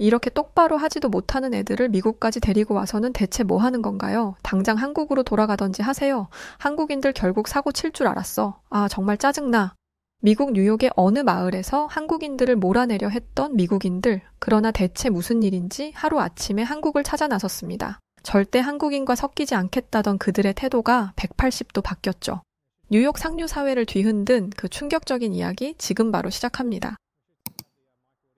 이렇게 똑바로 하지도 못하는 애들을 미국까지 데리고 와서는 대체 뭐 하는 건가요? 당장 한국으로 돌아가던지 하세요. 한국인들 결국 사고 칠 줄 알았어. 아, 정말 짜증나. 미국 뉴욕의 어느 마을에서 한국인들을 몰아내려 했던 미국인들. 그러나 대체 무슨 일인지 하루아침에 한국을 찾아 나섰습니다. 절대 한국인과 섞이지 않겠다던 그들의 태도가 180도 바뀌었죠. 뉴욕 상류 사회를 뒤흔든 그 충격적인 이야기 지금 바로 시작합니다.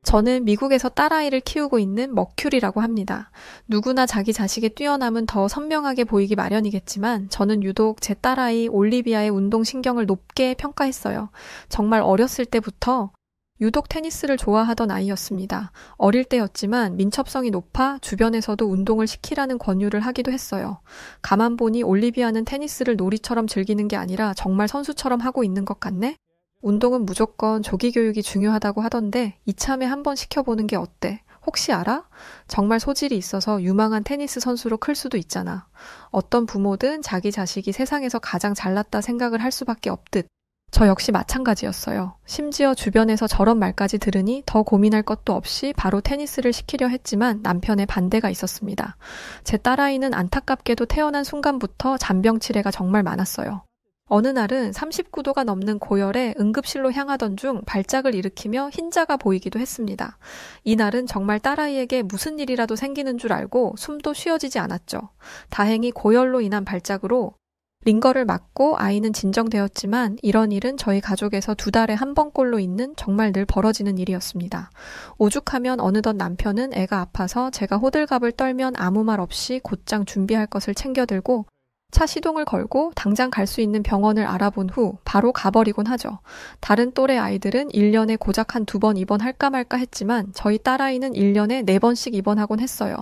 저는 미국에서 딸아이를 키우고 있는 머큐리라고 합니다. 누구나 자기 자식의 뛰어남은 더 선명하게 보이기 마련이겠지만 저는 유독 제 딸아이 올리비아의 운동신경을 높게 평가했어요. 정말 어렸을 때부터 유독 테니스를 좋아하던 아이였습니다. 어릴 때였지만 민첩성이 높아 주변에서도 운동을 시키라는 권유를 하기도 했어요. 가만 보니 올리비아는 테니스를 놀이처럼 즐기는 게 아니라 정말 선수처럼 하고 있는 것 같네? 운동은 무조건 조기 교육이 중요하다고 하던데 이참에 한번 시켜보는 게 어때? 혹시 알아? 정말 소질이 있어서 유망한 테니스 선수로 클 수도 있잖아. 어떤 부모든 자기 자식이 세상에서 가장 잘났다 생각을 할 수밖에 없듯 저 역시 마찬가지였어요. 심지어 주변에서 저런 말까지 들으니 더 고민할 것도 없이 바로 테니스를 시키려 했지만 남편의 반대가 있었습니다. 제 딸아이는 안타깝게도 태어난 순간부터 잔병치레가 정말 많았어요. 어느 날은 39도가 넘는 고열에 응급실로 향하던 중 발작을 일으키며 흰자가 보이기도 했습니다. 이날은 정말 딸아이에게 무슨 일이라도 생기는 줄 알고 숨도 쉬어지지 않았죠. 다행히 고열로 인한 발작으로 링거를 맞고 아이는 진정되었지만 이런 일은 저희 가족에서 2달에 한 번꼴로 있는 정말 늘 벌어지는 일이었습니다. 오죽하면 어느덧 남편은 애가 아파서 제가 호들갑을 떨면 아무 말 없이 곧장 준비할 것을 챙겨들고 차 시동을 걸고 당장 갈 수 있는 병원을 알아본 후 바로 가버리곤 하죠. 다른 또래 아이들은 1년에 고작 한 2번 입원할까 말까 했지만 저희 딸아이는 1년에 4번씩 입원하곤 했어요.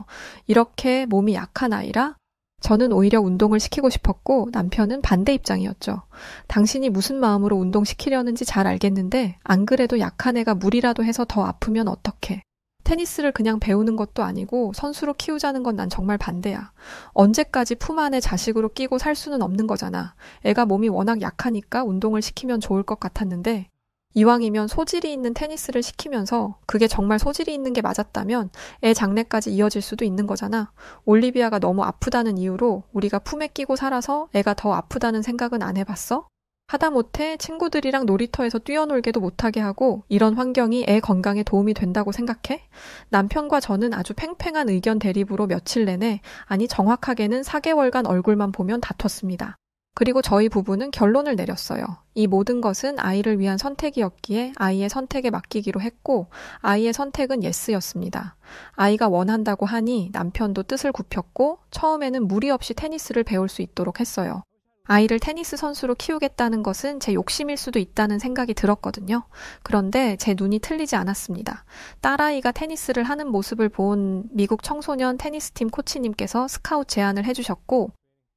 이렇게 몸이 약한 아이라 저는 오히려 운동을 시키고 싶었고 남편은 반대 입장이었죠. 당신이 무슨 마음으로 운동시키려는지 잘 알겠는데 안 그래도 약한 애가 무리라도 해서 더 아프면 어떡해. 테니스를 그냥 배우는 것도 아니고 선수로 키우자는 건 난 정말 반대야. 언제까지 품 안에 자식으로 끼고 살 수는 없는 거잖아. 애가 몸이 워낙 약하니까 운동을 시키면 좋을 것 같았는데 이왕이면 소질이 있는 테니스를 시키면서 그게 정말 소질이 있는 게 맞았다면 애 장래까지 이어질 수도 있는 거잖아. 올리비아가 너무 아프다는 이유로 우리가 품에 끼고 살아서 애가 더 아프다는 생각은 안 해봤어? 하다못해 친구들이랑 놀이터에서 뛰어놀게도 못하게 하고 이런 환경이 애 건강에 도움이 된다고 생각해? 남편과 저는 아주 팽팽한 의견 대립으로 며칠 내내, 아니 정확하게는 4개월간 얼굴만 보면 다퉜습니다. 그리고 저희 부부는 결론을 내렸어요. 이 모든 것은 아이를 위한 선택이었기에 아이의 선택에 맡기기로 했고 아이의 선택은 예스였습니다. 아이가 원한다고 하니 남편도 뜻을 굽혔고 처음에는 무리 없이 테니스를 배울 수 있도록 했어요. 아이를 테니스 선수로 키우겠다는 것은 제 욕심일 수도 있다는 생각이 들었거든요. 그런데 제 눈이 틀리지 않았습니다. 딸아이가 테니스를 하는 모습을 본 미국 청소년 테니스팀 코치님께서 스카웃 제안을 해주셨고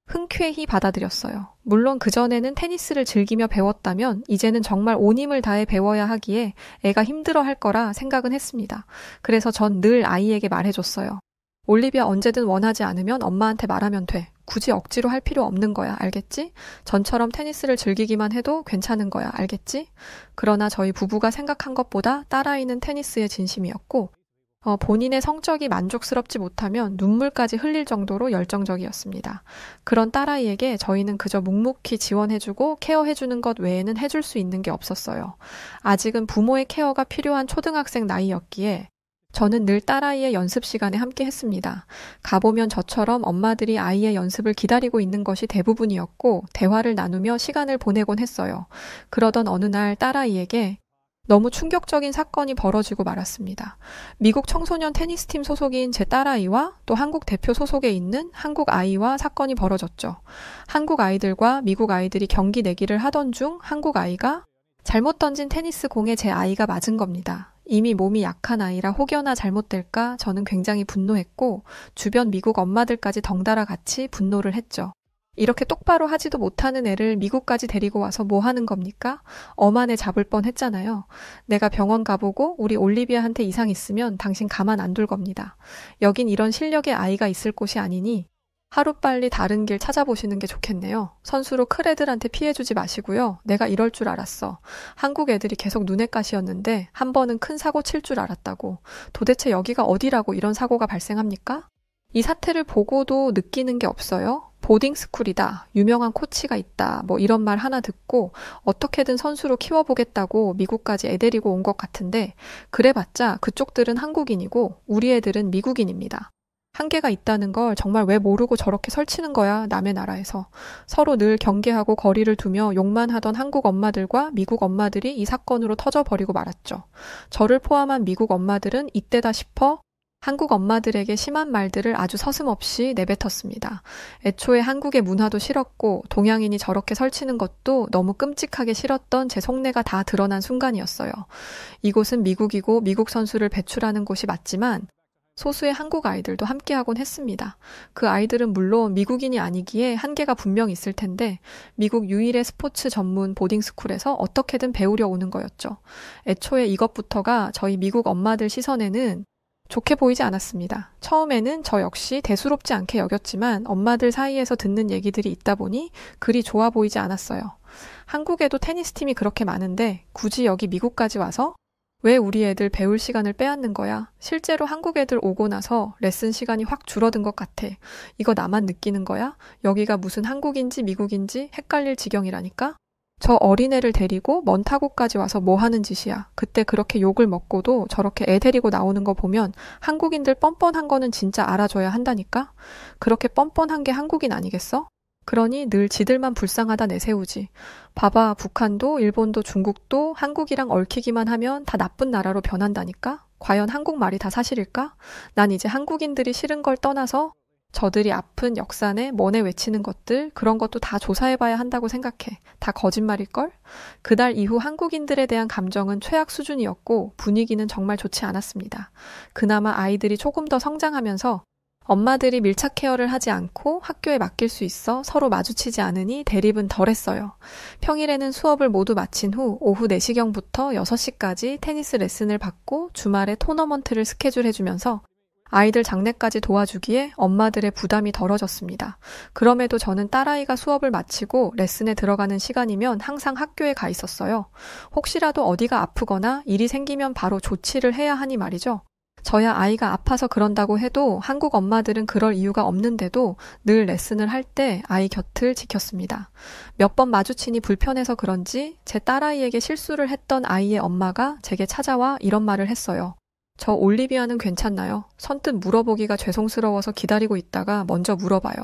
흔쾌히 받아들였어요. 물론 그전에는 테니스를 즐기며 배웠다면 이제는 정말 온 힘을 다해 배워야 하기에 애가 힘들어할 거라 생각은 했습니다. 그래서 전 늘 아이에게 말해줬어요. 올리비아 언제든 원하지 않으면 엄마한테 말하면 돼. 굳이 억지로 할 필요 없는 거야. 알겠지? 전처럼 테니스를 즐기기만 해도 괜찮은 거야. 알겠지? 그러나 저희 부부가 생각한 것보다 딸아이는 테니스에 진심이었고 본인의 성적이 만족스럽지 못하면 눈물까지 흘릴 정도로 열정적이었습니다. 그런 딸아이에게 저희는 그저 묵묵히 지원해주고 케어해주는 것 외에는 해줄 수 있는 게 없었어요. 아직은 부모의 케어가 필요한 초등학생 나이였기에 저는 늘 딸아이의 연습 시간에 함께 했습니다. 가보면 저처럼 엄마들이 아이의 연습을 기다리고 있는 것이 대부분이었고 대화를 나누며 시간을 보내곤 했어요. 그러던 어느 날 딸아이에게 너무 충격적인 사건이 벌어지고 말았습니다. 미국 청소년 테니스팀 소속인 제 딸아이와 또 한국 대표 소속에 있는 한국 아이와 사건이 벌어졌죠. 한국 아이들과 미국 아이들이 경기 내기를 하던 중 한국 아이가 잘못 던진 테니스 공에 제 아이가 맞은 겁니다. 이미 몸이 약한 아이라 혹여나 잘못될까 저는 굉장히 분노했고 주변 미국 엄마들까지 덩달아 같이 분노를 했죠. 이렇게 똑바로 하지도 못하는 애를 미국까지 데리고 와서 뭐 하는 겁니까? 엄한 애 잡을 뻔 했잖아요. 내가 병원 가보고 우리 올리비아한테 이상 있으면 당신 가만 안 둘 겁니다. 여긴 이런 실력의 아이가 있을 곳이 아니니 하루빨리 다른 길 찾아보시는 게 좋겠네요. 선수로 클 애들한테 피해주지 마시고요. 내가 이럴 줄 알았어. 한국 애들이 계속 눈엣 가시였는데 한 번은 큰 사고 칠 줄 알았다고. 도대체 여기가 어디라고 이런 사고가 발생합니까? 이 사태를 보고도 느끼는 게 없어요? 보딩스쿨이다. 유명한 코치가 있다. 뭐 이런 말 하나 듣고 어떻게든 선수로 키워보겠다고 미국까지 애 데리고 온 것 같은데 그래봤자 그쪽들은 한국인이고 우리 애들은 미국인입니다. 한계가 있다는 걸 정말 왜 모르고 저렇게 설치는 거야, 남의 나라에서. 서로 늘 경계하고 거리를 두며 욕만 하던 한국 엄마들과 미국 엄마들이 이 사건으로 터져버리고 말았죠. 저를 포함한 미국 엄마들은 이때다 싶어 한국 엄마들에게 심한 말들을 아주 서슴없이 내뱉었습니다. 애초에 한국의 문화도 싫었고 동양인이 저렇게 설치는 것도 너무 끔찍하게 싫었던 제 속내가 다 드러난 순간이었어요. 이곳은 미국이고 미국 선수를 배출하는 곳이 맞지만 소수의 한국 아이들도 함께하곤 했습니다. 그 아이들은 물론 미국인이 아니기에 한계가 분명 있을 텐데 미국 유일의 스포츠 전문 보딩스쿨에서 어떻게든 배우려 오는 거였죠. 애초에 이것부터가 저희 미국 엄마들 시선에는 좋게 보이지 않았습니다. 처음에는 저 역시 대수롭지 않게 여겼지만 엄마들 사이에서 듣는 얘기들이 있다 보니 그리 좋아 보이지 않았어요. 한국에도 테니스 팀이 그렇게 많은데 굳이 여기 미국까지 와서 왜 우리 애들 배울 시간을 빼앗는 거야? 실제로 한국 애들 오고 나서 레슨 시간이 확 줄어든 것 같아. 이거 나만 느끼는 거야? 여기가 무슨 한국인지 미국인지 헷갈릴 지경이라니까? 저 어린애를 데리고 먼 타국까지 와서 뭐 하는 짓이야. 그때 그렇게 욕을 먹고도 저렇게 애 데리고 나오는 거 보면 한국인들 뻔뻔한 거는 진짜 알아줘야 한다니까? 그렇게 뻔뻔한 게 한국인 아니겠어? 그러니 늘 지들만 불쌍하다 내세우지. 봐봐, 북한도 일본도 중국도 한국이랑 얽히기만 하면 다 나쁜 나라로 변한다니까? 과연 한국말이 다 사실일까? 난 이제 한국인들이 싫은 걸 떠나서 저들이 아픈 역사내 뭐네 외치는 것들 그런 것도 다 조사해봐야 한다고 생각해. 다 거짓말일걸? 그날 이후 한국인들에 대한 감정은 최악 수준이었고 분위기는 정말 좋지 않았습니다. 그나마 아이들이 조금 더 성장하면서 엄마들이 밀착 케어를 하지 않고 학교에 맡길 수 있어 서로 마주치지 않으니 대립은 덜했어요. 평일에는 수업을 모두 마친 후 오후 4시경부터 6시까지 테니스 레슨을 받고 주말에 토너먼트를 스케줄해주면서 아이들 장례까지 도와주기에 엄마들의 부담이 덜어졌습니다. 그럼에도 저는 딸아이가 수업을 마치고 레슨에 들어가는 시간이면 항상 학교에 가 있었어요. 혹시라도 어디가 아프거나 일이 생기면 바로 조치를 해야 하니 말이죠. 저야 아이가 아파서 그런다고 해도 한국 엄마들은 그럴 이유가 없는데도 늘 레슨을 할 때 아이 곁을 지켰습니다. 몇 번 마주치니 불편해서 그런지 제 딸아이에게 실수를 했던 아이의 엄마가 제게 찾아와 이런 말을 했어요. 저 올리비아는 괜찮나요? 선뜻 물어보기가 죄송스러워서 기다리고 있다가 먼저 물어봐요.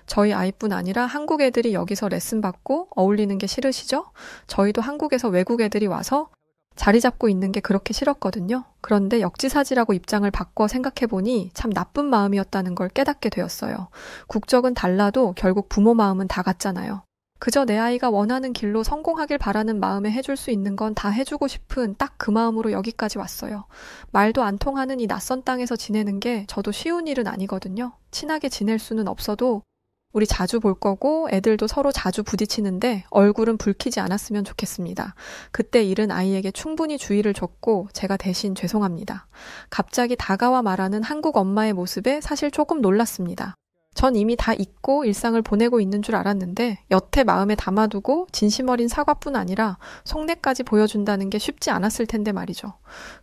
저희 아이뿐 아니라 한국 애들이 여기서 레슨 받고 어울리는 게 싫으시죠? 저희도 한국에서 외국 애들이 와서 자리 잡고 있는 게 그렇게 싫었거든요. 그런데 역지사지라고 입장을 바꿔 생각해보니 참 나쁜 마음이었다는 걸 깨닫게 되었어요. 국적은 달라도 결국 부모 마음은 다 같잖아요. 그저 내 아이가 원하는 길로 성공하길 바라는 마음에 해줄 수 있는 건 다 해주고 싶은 딱 그 마음으로 여기까지 왔어요. 말도 안 통하는 이 낯선 땅에서 지내는 게 저도 쉬운 일은 아니거든요. 친하게 지낼 수는 없어도 우리 자주 볼 거고 애들도 서로 자주 부딪히는데 얼굴은 붉히지 않았으면 좋겠습니다. 그때 일은 아이에게 충분히 주의를 줬고 제가 대신 죄송합니다. 갑자기 다가와 말하는 한국 엄마의 모습에 사실 조금 놀랐습니다. 전 이미 다 잊고 일상을 보내고 있는 줄 알았는데 여태 마음에 담아두고 진심 어린 사과뿐 아니라 속내까지 보여준다는 게 쉽지 않았을 텐데 말이죠.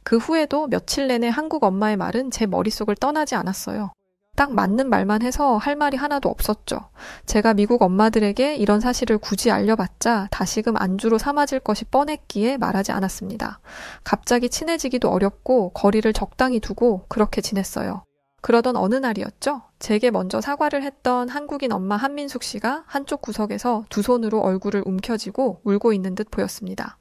그 후에도 며칠 내내 한국 엄마의 말은 제 머릿속을 떠나지 않았어요. 딱 맞는 말만 해서 할 말이 하나도 없었죠. 제가 미국 엄마들에게 이런 사실을 굳이 알려봤자 다시금 안주로 삼아질 것이 뻔했기에 말하지 않았습니다. 갑자기 친해지기도 어렵고 거리를 적당히 두고 그렇게 지냈어요. 그러던 어느 날이었죠. 제게 먼저 사과를 했던 한국인 엄마 한민숙 씨가 한쪽 구석에서 두 손으로 얼굴을 움켜쥐고 울고 있는 듯 보였습니다.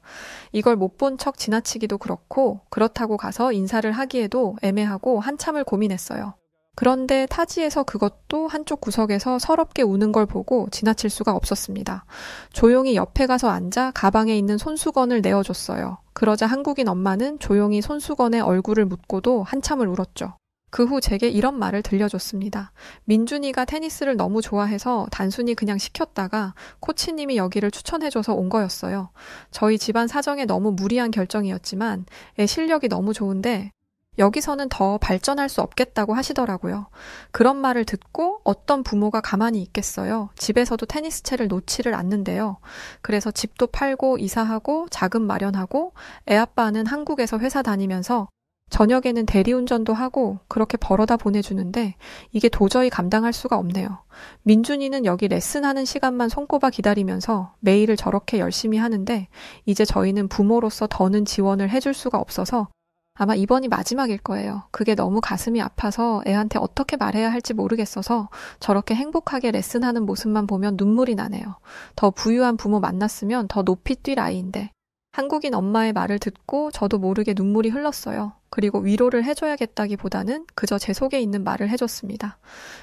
이걸 못 본 척 지나치기도 그렇고 그렇다고 가서 인사를 하기에도 애매하고 한참을 고민했어요. 그런데 타지에서 그것도 한쪽 구석에서 서럽게 우는 걸 보고 지나칠 수가 없었습니다. 조용히 옆에 가서 앉아 가방에 있는 손수건을 내어줬어요. 그러자 한국인 엄마는 조용히 손수건에 얼굴을 묻고도 한참을 울었죠. 그 후 제게 이런 말을 들려줬습니다. 민준이가 테니스를 너무 좋아해서 단순히 그냥 시켰다가 코치님이 여기를 추천해줘서 온 거였어요. 저희 집안 사정에 너무 무리한 결정이었지만 애 실력이 너무 좋은데 여기서는 더 발전할 수 없겠다고 하시더라고요. 그런 말을 듣고 어떤 부모가 가만히 있겠어요. 집에서도 테니스채를 놓지를 않는데요. 그래서 집도 팔고 이사하고 자금 마련하고 애 아빠는 한국에서 회사 다니면서 저녁에는 대리운전도 하고 그렇게 벌어다 보내주는데 이게 도저히 감당할 수가 없네요. 민준이는 여기 레슨하는 시간만 손꼽아 기다리면서 매일을 저렇게 열심히 하는데 이제 저희는 부모로서 더는 지원을 해줄 수가 없어서 아마 이번이 마지막일 거예요. 그게 너무 가슴이 아파서 애한테 어떻게 말해야 할지 모르겠어서 저렇게 행복하게 레슨하는 모습만 보면 눈물이 나네요. 더 부유한 부모 만났으면 더 높이 뛸 아이인데. 한국인 엄마의 말을 듣고 저도 모르게 눈물이 흘렀어요. 그리고 위로를 해줘야겠다기보다는 그저 제 속에 있는 말을 해줬습니다.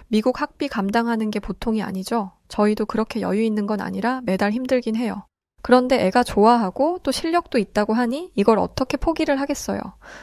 미국 학비 감당하는 게 보통이 아니죠. 저희도 그렇게 여유 있는 건 아니라 매달 힘들긴 해요. 그런데 애가 좋아하고 또 실력도 있다고 하니 이걸 어떻게 포기를 하겠어요.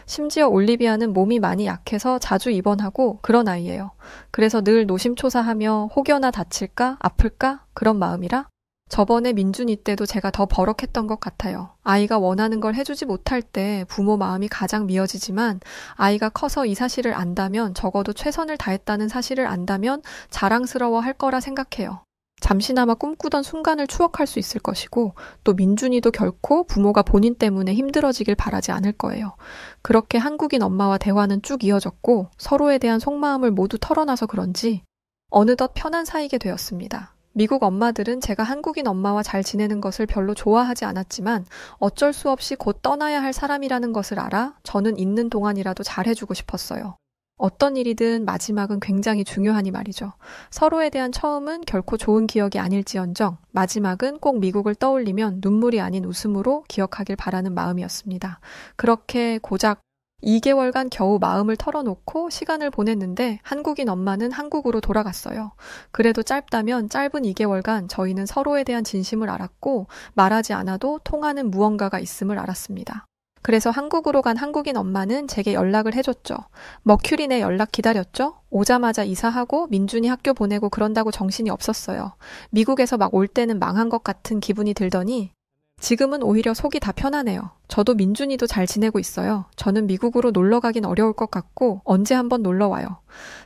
심지어 올리비아는 몸이 많이 약해서 자주 입원하고 그런 아이예요. 그래서 늘 노심초사하며 혹여나 다칠까 아플까 그런 마음이라 저번에 민준이 때도 제가 더 버럭했던 것 같아요. 아이가 원하는 걸 해주지 못할 때 부모 마음이 가장 미어지지만 아이가 커서 이 사실을 안다면 적어도 최선을 다했다는 사실을 안다면 자랑스러워 할 거라 생각해요. 잠시나마 꿈꾸던 순간을 추억할 수 있을 것이고 또 민준이도 결코 부모가 본인 때문에 힘들어지길 바라지 않을 거예요. 그렇게 한국인 엄마와 대화는 쭉 이어졌고 서로에 대한 속마음을 모두 털어놔서 그런지 어느덧 편한 사이게 되었습니다. 미국 엄마들은 제가 한국인 엄마와 잘 지내는 것을 별로 좋아하지 않았지만 어쩔 수 없이 곧 떠나야 할 사람이라는 것을 알아 저는 있는 동안이라도 잘해주고 싶었어요. 어떤 일이든 마지막은 굉장히 중요하니 말이죠. 서로에 대한 처음은 결코 좋은 기억이 아닐지언정 마지막은 꼭 미국을 떠올리면 눈물이 아닌 웃음으로 기억하길 바라는 마음이었습니다. 그렇게 고작 2개월간 겨우 마음을 털어놓고 시간을 보냈는데 한국인 엄마는 한국으로 돌아갔어요. 그래도 짧다면 짧은 2개월간 저희는 서로에 대한 진심을 알았고 말하지 않아도 통하는 무언가가 있음을 알았습니다. 그래서 한국으로 간 한국인 엄마는 제게 연락을 해줬죠. 머큐리네 연락 기다렸죠? 오자마자 이사하고 민준이 학교 보내고 그런다고 정신이 없었어요. 미국에서 막 올 때는 망한 것 같은 기분이 들더니 지금은 오히려 속이 다 편하네요. 저도 민준이도 잘 지내고 있어요. 저는 미국으로 놀러 가긴 어려울 것 같고 언제 한번 놀러 와요.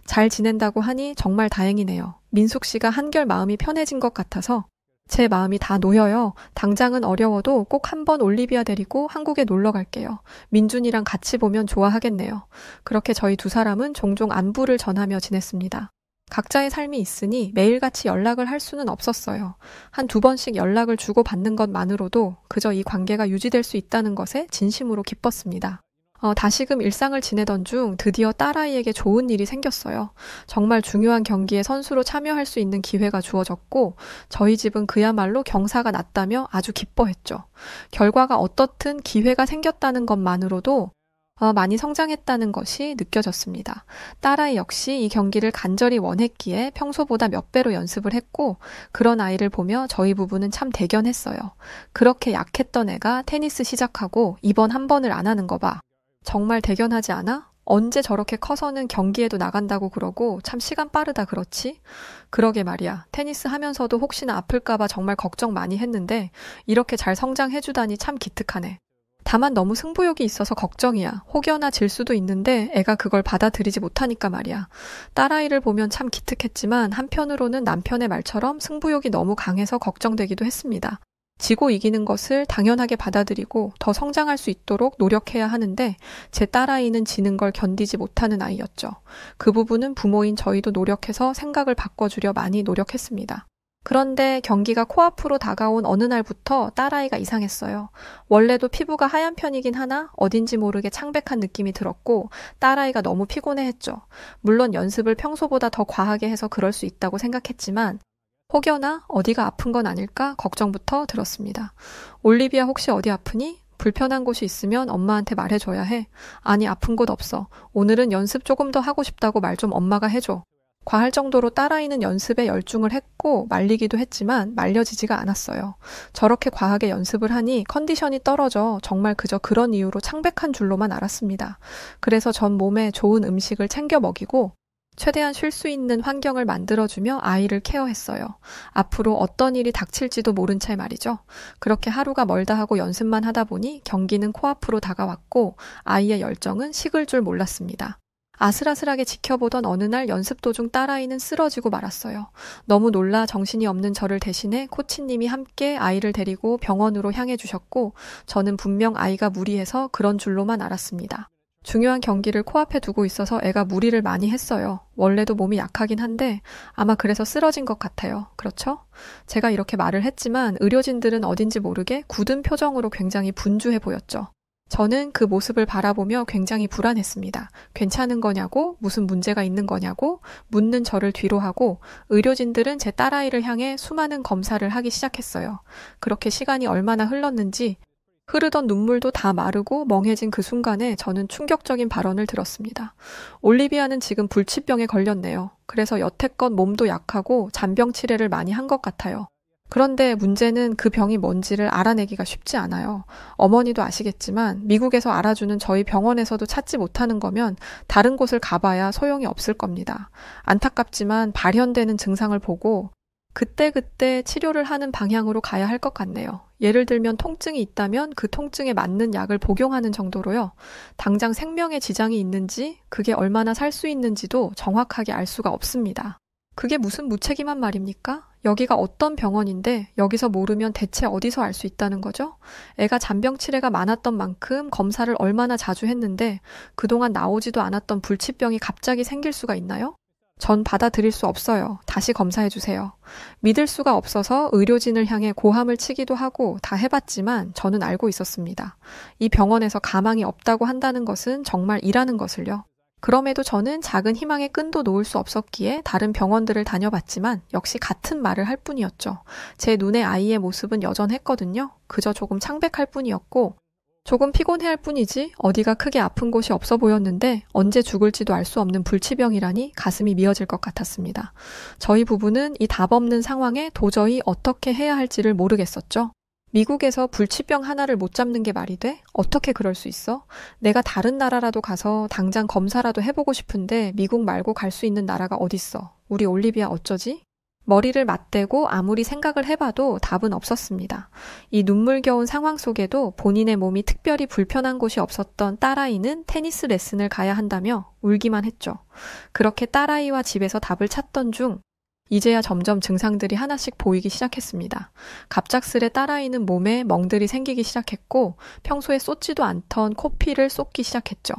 잘 지낸다고 하니 정말 다행이네요. 민숙 씨가 한결 마음이 편해진 것 같아서 제 마음이 다 놓여요. 당장은 어려워도 꼭 한번 올리비아 데리고 한국에 놀러 갈게요. 민준이랑 같이 보면 좋아하겠네요. 그렇게 저희 두 사람은 종종 안부를 전하며 지냈습니다. 각자의 삶이 있으니 매일같이 연락을 할 수는 없었어요. 한 2번씩 연락을 주고받는 것만으로도 그저 이 관계가 유지될 수 있다는 것에 진심으로 기뻤습니다. 다시금 일상을 지내던 중 드디어 딸아이에게 좋은 일이 생겼어요. 정말 중요한 경기에 선수로 참여할 수 있는 기회가 주어졌고 저희 집은 그야말로 경사가 났다며 아주 기뻐했죠. 결과가 어떻든 기회가 생겼다는 것만으로도 많이 성장했다는 것이 느껴졌습니다. 딸아이 역시 이 경기를 간절히 원했기에 평소보다 몇 배로 연습을 했고 그런 아이를 보며 저희 부부는 참 대견했어요. 그렇게 약했던 애가 테니스 시작하고 이번 한 번을 안 하는 거 봐. 정말 대견하지 않아? 언제 저렇게 커서는 경기에도 나간다고 그러고 참 시간 빠르다 그렇지? 그러게 말이야. 테니스 하면서도 혹시나 아플까봐 정말 걱정 많이 했는데 이렇게 잘 성장해주다니 참 기특하네. 다만 너무 승부욕이 있어서 걱정이야. 혹여나 질 수도 있는데 애가 그걸 받아들이지 못하니까 말이야. 딸아이를 보면 참 기특했지만 한편으로는 남편의 말처럼 승부욕이 너무 강해서 걱정되기도 했습니다. 지고 이기는 것을 당연하게 받아들이고 더 성장할 수 있도록 노력해야 하는데 제 딸아이는 지는 걸 견디지 못하는 아이였죠. 그 부분은 부모인 저희도 노력해서 생각을 바꿔주려 많이 노력했습니다. 그런데 경기가 코앞으로 다가온 어느 날부터 딸아이가 이상했어요. 원래도 피부가 하얀 편이긴 하나 어딘지 모르게 창백한 느낌이 들었고 딸아이가 너무 피곤해했죠. 물론 연습을 평소보다 더 과하게 해서 그럴 수 있다고 생각했지만 혹여나 어디가 아픈 건 아닐까 걱정부터 들었습니다. 올리비아 혹시 어디 아프니? 불편한 곳이 있으면 엄마한테 말해줘야 해. 아니 아픈 곳 없어. 오늘은 연습 조금 더 하고 싶다고 말 좀 엄마가 해줘. 과할 정도로 딸아이는 연습에 열중을 했고 말리기도 했지만 말려지지가 않았어요. 저렇게 과하게 연습을 하니 컨디션이 떨어져 정말 그저 그런 이유로 창백한 줄로만 알았습니다. 그래서 전 몸에 좋은 음식을 챙겨 먹이고 최대한 쉴 수 있는 환경을 만들어주며 아이를 케어했어요. 앞으로 어떤 일이 닥칠지도 모른 채 말이죠. 그렇게 하루가 멀다 하고 연습만 하다 보니 경기는 코앞으로 다가왔고 아이의 열정은 식을 줄 몰랐습니다. 아슬아슬하게 지켜보던 어느 날 연습 도중 딸아이는 쓰러지고 말았어요. 너무 놀라 정신이 없는 저를 대신해 코치님이 함께 아이를 데리고 병원으로 향해 주셨고 저는 분명 아이가 무리해서 그런 줄로만 알았습니다. 중요한 경기를 코앞에 두고 있어서 애가 무리를 많이 했어요. 원래도 몸이 약하긴 한데 아마 그래서 쓰러진 것 같아요. 그렇죠? 제가 이렇게 말을 했지만 의료진들은 어딘지 모르게 굳은 표정으로 굉장히 분주해 보였죠. 저는 그 모습을 바라보며 굉장히 불안했습니다. 괜찮은 거냐고, 무슨 문제가 있는 거냐고 묻는 저를 뒤로 하고 의료진들은 제 딸아이를 향해 수많은 검사를 하기 시작했어요. 그렇게 시간이 얼마나 흘렀는지 흐르던 눈물도 다 마르고 멍해진 그 순간에 저는 충격적인 발언을 들었습니다. 올리비아는 지금 불치병에 걸렸네요. 그래서 여태껏 몸도 약하고 잔병 치레를 많이 한 것 같아요. 그런데 문제는 그 병이 뭔지를 알아내기가 쉽지 않아요. 어머니도 아시겠지만 미국에서 알아주는 저희 병원에서도 찾지 못하는 거면 다른 곳을 가봐야 소용이 없을 겁니다. 안타깝지만 발현되는 증상을 보고 그때그때 치료를 하는 방향으로 가야 할 것 같네요. 예를 들면 통증이 있다면 그 통증에 맞는 약을 복용하는 정도로요. 당장 생명에 지장이 있는지 그게 얼마나 살 수 있는지도 정확하게 알 수가 없습니다. 그게 무슨 무책임한 말입니까? 여기가 어떤 병원인데 여기서 모르면 대체 어디서 알 수 있다는 거죠? 애가 잔병 치레가 많았던 만큼 검사를 얼마나 자주 했는데 그동안 나오지도 않았던 불치병이 갑자기 생길 수가 있나요? 전 받아들일 수 없어요. 다시 검사해주세요. 믿을 수가 없어서 의료진을 향해 고함을 치기도 하고 다 해봤지만 저는 알고 있었습니다. 이 병원에서 가망이 없다고 한다는 것은 정말 이라는 것을요. 그럼에도 저는 작은 희망의 끈도 놓을 수 없었기에 다른 병원들을 다녀봤지만 역시 같은 말을 할 뿐이었죠. 제 눈에 아이의 모습은 여전했거든요. 그저 조금 창백할 뿐이었고 조금 피곤해할 뿐이지 어디가 크게 아픈 곳이 없어 보였는데 언제 죽을지도 알 수 없는 불치병이라니 가슴이 미어질 것 같았습니다. 저희 부부는 이 답 없는 상황에 도저히 어떻게 해야 할지를 모르겠었죠. 미국에서 불치병 하나를 못 잡는 게 말이 돼? 어떻게 그럴 수 있어? 내가 다른 나라라도 가서 당장 검사라도 해보고 싶은데 미국 말고 갈 수 있는 나라가 어딨어? 우리 올리비아 어쩌지? 머리를 맞대고 아무리 생각을 해봐도 답은 없었습니다. 이 눈물겨운 상황 속에도 본인의 몸이 특별히 불편한 곳이 없었던 딸아이는 테니스 레슨을 가야 한다며 울기만 했죠. 그렇게 딸아이와 집에서 답을 찾던 중 이제야 점점 증상들이 하나씩 보이기 시작했습니다. 갑작스레 딸아이는 몸에 멍들이 생기기 시작했고 평소에 쏟지도 않던 코피를 쏟기 시작했죠.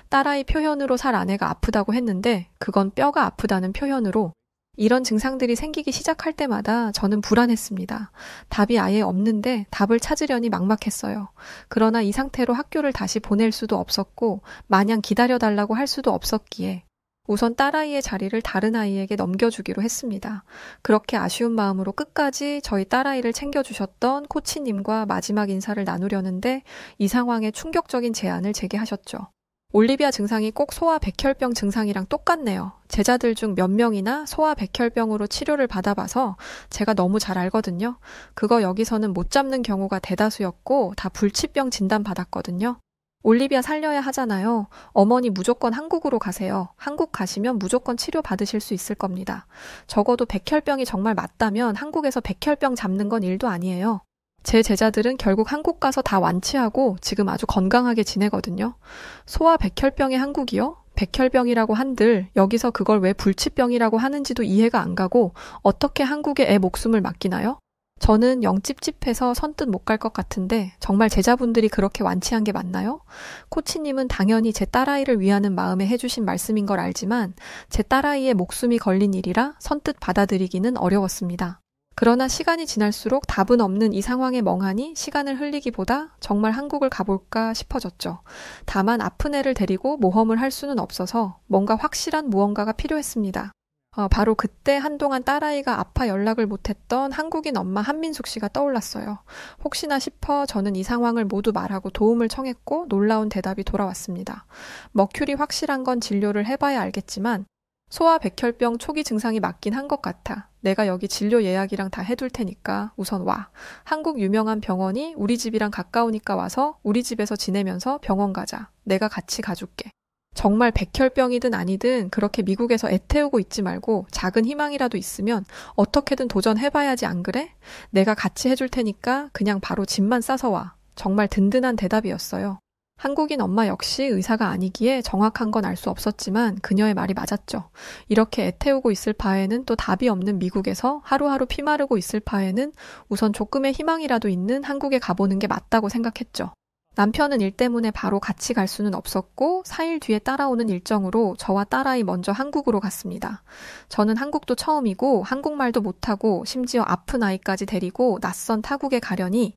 딸아이 표현으로 살 아내가 아프다고 했는데 그건 뼈가 아프다는 표현으로 이런 증상들이 생기기 시작할 때마다 저는 불안했습니다. 답이 아예 없는데 답을 찾으려니 막막했어요. 그러나 이 상태로 학교를 다시 보낼 수도 없었고 마냥 기다려달라고 할 수도 없었기에 우선 딸아이의 자리를 다른 아이에게 넘겨주기로 했습니다. 그렇게 아쉬운 마음으로 끝까지 저희 딸아이를 챙겨주셨던 코치님과 마지막 인사를 나누려는데 이 상황에 충격적인 제안을 제게 하셨죠. 올리비아 증상이 꼭 소아백혈병 증상이랑 똑같네요. 제자들 중 몇 명이나 소아백혈병으로 치료를 받아봐서 제가 너무 잘 알거든요. 그거 여기서는 못 잡는 경우가 대다수였고 다 불치병 진단 받았거든요. 올리비아 살려야 하잖아요. 어머니 무조건 한국으로 가세요. 한국 가시면 무조건 치료 받으실 수 있을 겁니다. 적어도 백혈병이 정말 맞다면 한국에서 백혈병 잡는 건 일도 아니에요. 제 제자들은 결국 한국 가서 다 완치하고 지금 아주 건강하게 지내거든요. 소아백혈병의 한국이요? 백혈병이라고 한들 여기서 그걸 왜 불치병이라고 하는지도 이해가 안 가고 어떻게 한국에 애 목숨을 맡기나요? 저는 영 찝찝해서 선뜻 못 갈 것 같은데 정말 제자분들이 그렇게 완치한 게 맞나요? 코치님은 당연히 제 딸아이를 위하는 마음에 해주신 말씀인 걸 알지만 제 딸아이의 목숨이 걸린 일이라 선뜻 받아들이기는 어려웠습니다. 그러나 시간이 지날수록 답은 없는 이 상황에 멍하니 시간을 흘리기보다 정말 한국을 가볼까 싶어졌죠. 다만 아픈 애를 데리고 모험을 할 수는 없어서 뭔가 확실한 무언가가 필요했습니다. 바로 그때 한동안 딸아이가 아파 연락을 못했던 한국인 엄마 한민숙 씨가 떠올랐어요. 혹시나 싶어 저는 이 상황을 모두 말하고 도움을 청했고 놀라운 대답이 돌아왔습니다. 머큐리 확실한 건 진료를 해봐야 알겠지만 소아백혈병 초기 증상이 맞긴 한 것 같아. 내가 여기 진료 예약이랑 다 해둘 테니까 우선 와. 한국 유명한 병원이 우리 집이랑 가까우니까 와서 우리 집에서 지내면서 병원 가자. 내가 같이 가줄게. 정말 백혈병이든 아니든 그렇게 미국에서 애태우고 있지 말고 작은 희망이라도 있으면 어떻게든 도전해봐야지 안 그래? 내가 같이 해줄 테니까 그냥 바로 짐만 싸서 와. 정말 든든한 대답이었어요. 한국인 엄마 역시 의사가 아니기에 정확한 건 알 수 없었지만 그녀의 말이 맞았죠. 이렇게 애태우고 있을 바에는 또 답이 없는 미국에서 하루하루 피마르고 있을 바에는 우선 조금의 희망이라도 있는 한국에 가보는 게 맞다고 생각했죠. 남편은 일 때문에 바로 같이 갈 수는 없었고 4일 뒤에 따라오는 일정으로 저와 딸아이 먼저 한국으로 갔습니다. 저는 한국도 처음이고 한국말도 못하고 심지어 아픈 아이까지 데리고 낯선 타국에 가려니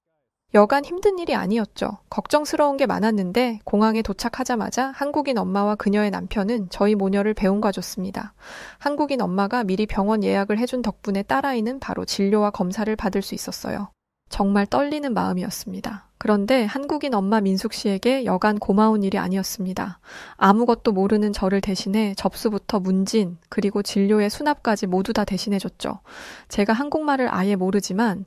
여간 힘든 일이 아니었죠. 걱정스러운 게 많았는데 공항에 도착하자마자 한국인 엄마와 그녀의 남편은 저희 모녀를 배웅과줬습니다. 한국인 엄마가 미리 병원 예약을 해준 덕분에 딸아이는 바로 진료와 검사를 받을 수 있었어요. 정말 떨리는 마음이었습니다. 그런데 한국인 엄마 민숙 씨에게 여간 고마운 일이 아니었습니다. 아무것도 모르는 저를 대신해 접수부터 문진, 그리고 진료의 수납까지 모두 다 대신해줬죠. 제가 한국말을 아예 모르지만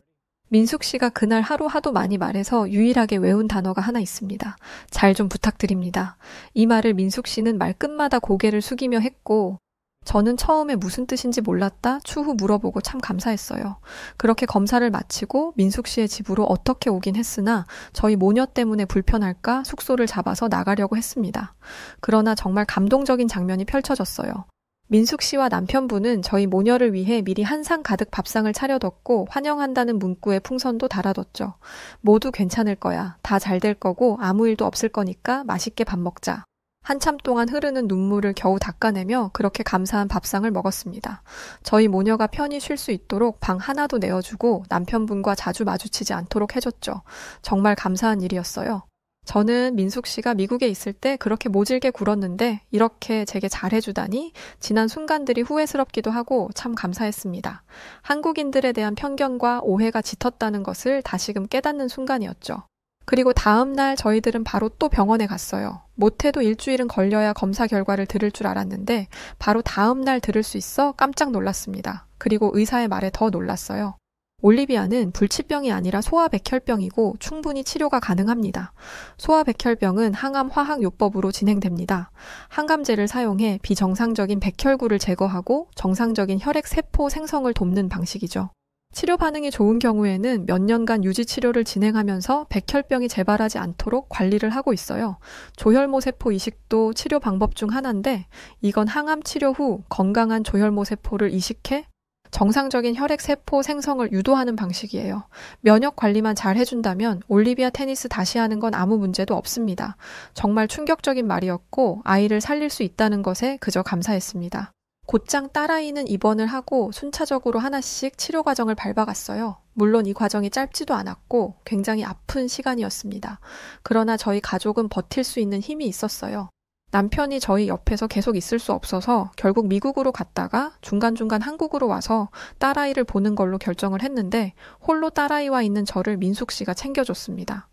민숙 씨가 그날 하루 하도 많이 말해서 유일하게 외운 단어가 하나 있습니다. 잘 좀 부탁드립니다. 이 말을 민숙 씨는 말끝마다 고개를 숙이며 했고 저는 처음에 무슨 뜻인지 몰랐다 추후 물어보고 참 감사했어요. 그렇게 검사를 마치고 민숙 씨의 집으로 어떻게 오긴 했으나 저희 모녀 때문에 불편할까 숙소를 잡아서 나가려고 했습니다. 그러나 정말 감동적인 장면이 펼쳐졌어요. 민숙 씨와 남편분은 저희 모녀를 위해 미리 한 상 가득 밥상을 차려뒀고 환영한다는 문구에 풍선도 달아뒀죠. 모두 괜찮을 거야. 다 잘 될 거고 아무 일도 없을 거니까 맛있게 밥 먹자. 한참 동안 흐르는 눈물을 겨우 닦아내며 그렇게 감사한 밥상을 먹었습니다. 저희 모녀가 편히 쉴 수 있도록 방 하나도 내어주고 남편분과 자주 마주치지 않도록 해줬죠. 정말 감사한 일이었어요. 저는 민숙 씨가 미국에 있을 때 그렇게 모질게 굴었는데 이렇게 제게 잘해주다니 지난 순간들이 후회스럽기도 하고 참 감사했습니다. 한국인들에 대한 편견과 오해가 짙었다는 것을 다시금 깨닫는 순간이었죠. 그리고 다음 날 저희들은 바로 또 병원에 갔어요. 못해도 일주일은 걸려야 검사 결과를 들을 줄 알았는데 바로 다음 날 들을 수 있어 깜짝 놀랐습니다. 그리고 의사의 말에 더 놀랐어요. 올리비아는 불치병이 아니라 소아백혈병이고 충분히 치료가 가능합니다. 소아백혈병은 항암 화학요법으로 진행됩니다. 항암제를 사용해 비정상적인 백혈구를 제거하고 정상적인 혈액세포 생성을 돕는 방식이죠. 치료 반응이 좋은 경우에는 몇 년간 유지 치료를 진행하면서 백혈병이 재발하지 않도록 관리를 하고 있어요. 조혈모 세포 이식도 치료 방법 중 하나인데 이건 항암 치료 후 건강한 조혈모 세포를 이식해 정상적인 혈액 세포 생성을 유도하는 방식이에요. 면역 관리만 잘 해준다면 올리비아 테니스 다시 하는 건 아무 문제도 없습니다. 정말 충격적인 말이었고 아이를 살릴 수 있다는 것에 그저 감사했습니다. 곧장 딸아이는 입원을 하고 순차적으로 하나씩 치료 과정을 밟아갔어요. 물론 이 과정이 짧지도 않았고 굉장히 아픈 시간이었습니다. 그러나 저희 가족은 버틸 수 있는 힘이 있었어요. 남편이 저희 옆에서 계속 있을 수 없어서 결국 미국으로 갔다가 중간중간 한국으로 와서 딸아이를 보는 걸로 결정을 했는데 홀로 딸아이와 있는 저를 민숙 씨가 챙겨줬습니다.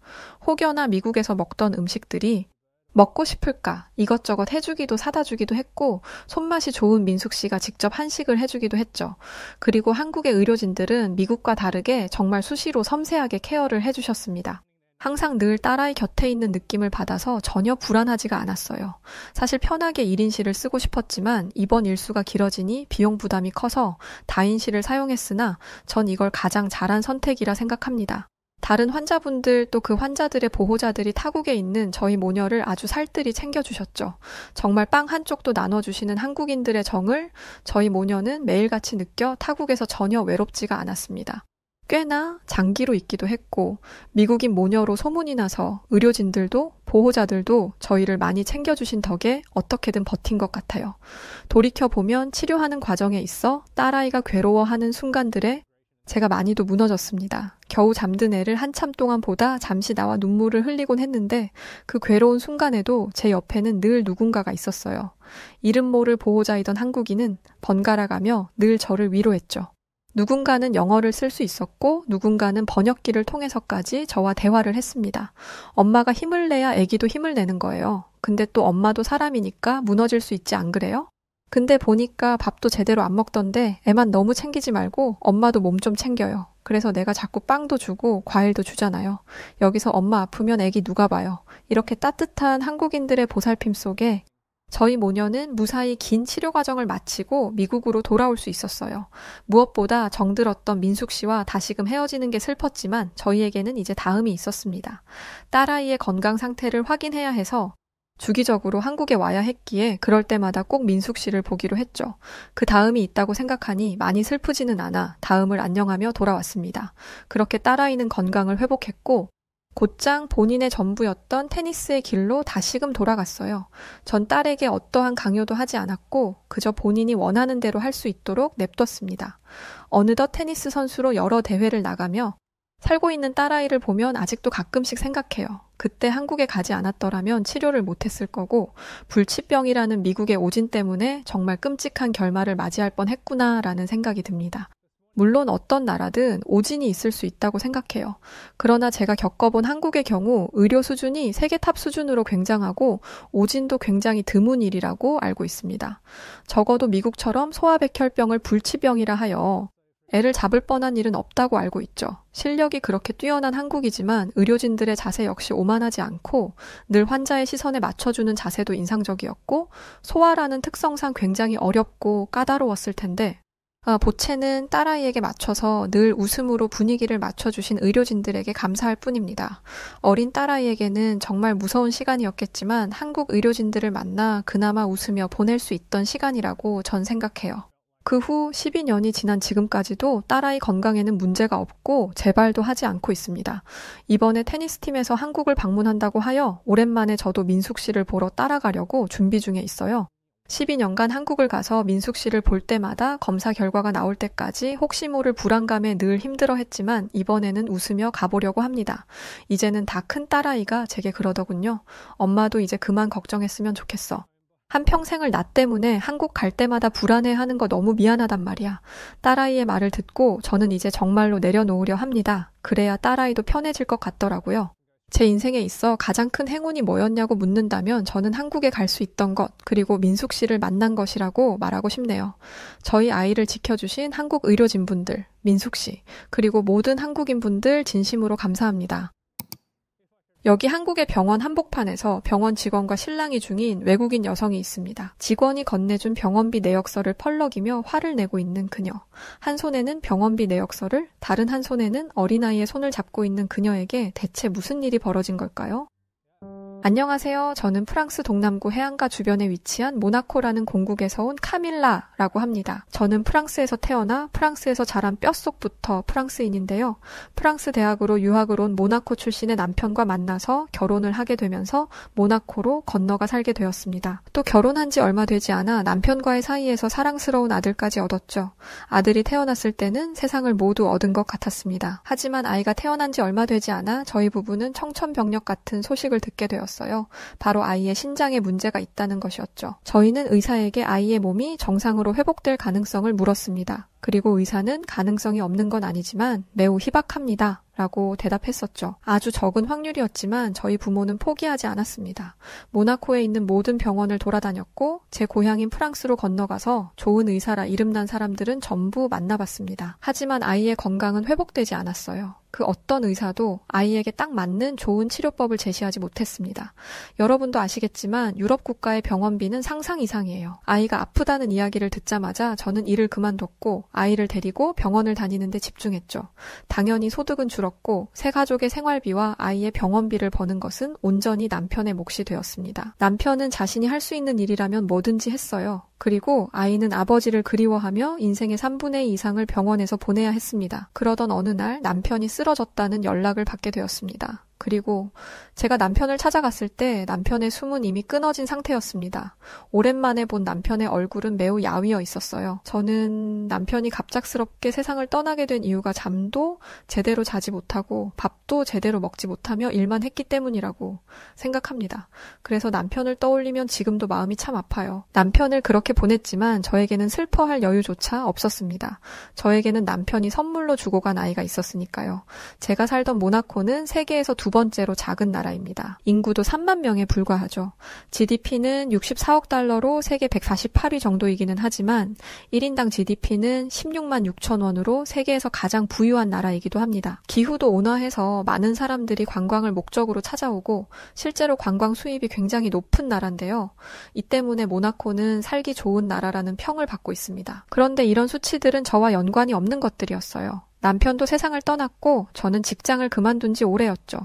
혹여나 미국에서 먹던 음식들이 먹고 싶을까 이것저것 해주기도 사다 주기도 했고 손맛이 좋은 민숙 씨가 직접 한식을 해주기도 했죠. 그리고 한국의 의료진들은 미국과 다르게 정말 수시로 섬세하게 케어를 해주셨습니다. 항상 늘 딸아이 곁에 있는 느낌을 받아서 전혀 불안하지가 않았어요. 사실 편하게 1인실을 쓰고 싶었지만 입원 일수가 길어지니 비용 부담이 커서 다인실을 사용했으나 전 이걸 가장 잘한 선택이라 생각합니다. 다른 환자분들 또 그 환자들의 보호자들이 타국에 있는 저희 모녀를 아주 살뜰히 챙겨주셨죠. 정말 빵 한쪽도 나눠주시는 한국인들의 정을 저희 모녀는 매일같이 느껴 타국에서 전혀 외롭지가 않았습니다. 꽤나 장기로 있기도 했고 미국인 모녀로 소문이 나서 의료진들도 보호자들도 저희를 많이 챙겨주신 덕에 어떻게든 버틴 것 같아요. 돌이켜보면 치료하는 과정에 있어 딸아이가 괴로워하는 순간들에 제가 많이도 무너졌습니다. 겨우 잠든 애를 한참 동안 보다 잠시 나와 눈물을 흘리곤 했는데 그 괴로운 순간에도 제 옆에는 늘 누군가가 있었어요. 이름 모를 보호자이던 한국인은 번갈아가며 늘 저를 위로했죠. 누군가는 영어를 쓸 수 있었고 누군가는 번역기를 통해서까지 저와 대화를 했습니다. 엄마가 힘을 내야 아기도 힘을 내는 거예요. 근데 또 엄마도 사람이니까 무너질 수 있지 안 그래요? 근데 보니까 밥도 제대로 안 먹던데 애만 너무 챙기지 말고 엄마도 몸 좀 챙겨요. 그래서 내가 자꾸 빵도 주고 과일도 주잖아요. 여기서 엄마 아프면 애기 누가 봐요. 이렇게 따뜻한 한국인들의 보살핌 속에 저희 모녀는 무사히 긴 치료 과정을 마치고 미국으로 돌아올 수 있었어요. 무엇보다 정들었던 민숙 씨와 다시금 헤어지는 게 슬펐지만 저희에게는 이제 다음이 있었습니다. 딸아이의 건강 상태를 확인해야 해서 주기적으로 한국에 와야 했기에 그럴 때마다 꼭 민숙 씨를 보기로 했죠. 그 다음이 있다고 생각하니 많이 슬프지는 않아 다음을 안녕하며 돌아왔습니다. 그렇게 딸아이는 건강을 회복했고 곧장 본인의 전부였던 테니스의 길로 다시금 돌아갔어요. 전 딸에게 어떠한 강요도 하지 않았고 그저 본인이 원하는 대로 할 수 있도록 냅뒀습니다. 어느덧 테니스 선수로 여러 대회를 나가며 살고 있는 딸아이를 보면 아직도 가끔씩 생각해요. 그때 한국에 가지 않았더라면 치료를 못했을 거고 불치병이라는 미국의 오진 때문에 정말 끔찍한 결말을 맞이할 뻔했구나라는 생각이 듭니다. 물론 어떤 나라든 오진이 있을 수 있다고 생각해요. 그러나 제가 겪어본 한국의 경우 의료 수준이 세계 탑 수준으로 굉장하고 오진도 굉장히 드문 일이라고 알고 있습니다. 적어도 미국처럼 소아백혈병을 불치병이라 하여 애를 잡을 뻔한 일은 없다고 알고 있죠. 실력이 그렇게 뛰어난 한국이지만 의료진들의 자세 역시 오만하지 않고 늘 환자의 시선에 맞춰주는 자세도 인상적이었고 소아라는 특성상 굉장히 어렵고 까다로웠을 텐데 보채는 딸아이에게 맞춰서 늘 웃음으로 분위기를 맞춰주신 의료진들에게 감사할 뿐입니다. 어린 딸아이에게는 정말 무서운 시간이었겠지만 한국 의료진들을 만나 그나마 웃으며 보낼 수 있던 시간이라고 전 생각해요. 그 후 12년이 지난 지금까지도 딸아이 건강에는 문제가 없고 재발도 하지 않고 있습니다. 이번에 테니스팀에서 한국을 방문한다고 하여 오랜만에 저도 민숙 씨를 보러 따라가려고 준비 중에 있어요. 12년간 한국을 가서 민숙 씨를 볼 때마다 검사 결과가 나올 때까지 혹시 모를 불안감에 늘 힘들어했지만 이번에는 웃으며 가보려고 합니다. 이제는 다 큰 딸아이가 제게 그러더군요. 엄마도 이제 그만 걱정했으면 좋겠어. 한평생을 나 때문에 한국 갈 때마다 불안해하는 거 너무 미안하단 말이야. 딸아이의 말을 듣고 저는 이제 정말로 내려놓으려 합니다. 그래야 딸아이도 편해질 것 같더라고요. 제 인생에 있어 가장 큰 행운이 뭐였냐고 묻는다면 저는 한국에 갈 수 있던 것, 그리고 민숙 씨를 만난 것이라고 말하고 싶네요. 저희 아이를 지켜주신 한국 의료진분들, 민숙 씨, 그리고 모든 한국인분들 진심으로 감사합니다. 여기 한국의 병원 한복판에서 병원 직원과 실랑이 중인 외국인 여성이 있습니다. 직원이 건네준 병원비 내역서를 펄럭이며 화를 내고 있는 그녀. 한 손에는 병원비 내역서를, 다른 한 손에는 어린아이의 손을 잡고 있는 그녀에게 대체 무슨 일이 벌어진 걸까요? 안녕하세요. 저는 프랑스 동남부 해안가 주변에 위치한 모나코라는 공국에서 온 카밀라라고 합니다. 저는 프랑스에서 태어나 프랑스에서 자란 뼛속부터 프랑스인인데요. 프랑스 대학으로 유학을 온 모나코 출신의 남편과 만나서 결혼을 하게 되면서 모나코로 건너가 살게 되었습니다. 또 결혼한 지 얼마 되지 않아 남편과의 사이에서 사랑스러운 아들까지 얻었죠. 아들이 태어났을 때는 세상을 모두 얻은 것 같았습니다. 하지만 아이가 태어난 지 얼마 되지 않아 저희 부부는 청천벽력 같은 소식을 듣게 되었습니다. 바로 아이의 신장에 문제가 있다는 것이었죠. 저희는 의사에게 아이의 몸이 정상으로 회복될 가능성을 물었습니다. 그리고 의사는 가능성이 없는 건 아니지만 매우 희박합니다. 라고 대답했었죠. 아주 적은 확률이었지만 저희 부모는 포기하지 않았습니다. 모나코에 있는 모든 병원을 돌아다녔고 제 고향인 프랑스로 건너가서 좋은 의사라 이름난 사람들은 전부 만나봤습니다. 하지만 아이의 건강은 회복되지 않았어요. 그 어떤 의사도 아이에게 딱 맞는 좋은 치료법을 제시하지 못했습니다. 여러분도 아시겠지만 유럽 국가의 병원비는 상상 이상이에요. 아이가 아프다는 이야기를 듣자마자 저는 일을 그만뒀고 아이를 데리고 병원을 다니는데 집중했죠. 당연히 소득은 줄었고 새 가족의 생활비와 아이의 병원비를 버는 것은 온전히 남편의 몫이 되었습니다. 남편은 자신이 할 수 있는 일이라면 뭐든지 했어요. 그리고 아이는 아버지를 그리워하며 인생의 3분의 2 이상을 병원에서 보내야 했습니다. 그러던 어느 날 남편이 쓰러졌다는 연락을 받게 되었습니다. 그리고 제가 남편을 찾아갔을 때 남편의 숨은 이미 끊어진 상태였습니다. 오랜만에 본 남편의 얼굴은 매우 야위어 있었어요. 저는 남편이 갑작스럽게 세상을 떠나게 된 이유가 잠도 제대로 자지 못하고 밥도 제대로 먹지 못하며 일만 했기 때문이라고 생각합니다. 그래서 남편을 떠올리면 지금도 마음이 참 아파요. 남편을 그렇게 그렇게 보냈지만 저에게는 슬퍼할 여유조차 없었습니다. 저에게는 남편이 선물로 주고 간 아이가 있었으니까요. 제가 살던 모나코는 세계에서 두 번째로 작은 나라입니다. 인구도 3만 명에 불과하죠. GDP는 64억 달러로 세계 148위 정도이기는 하지만 1인당 GDP는 16만 6천 원으로 세계에서 가장 부유한 나라이기도 합니다. 기후도 온화해서 많은 사람들이 관광을 목적으로 찾아오고 실제로 관광 수입이 굉장히 높은 나라인데요. 이 때문에 모나코는 살기 좋은 나라라는 평을 받고 있습니다. 그런데 이런 수치들은 저와 연관이 없는 것들이었어요. 남편도 세상을 떠났고 저는 직장을 그만둔 지 오래였죠.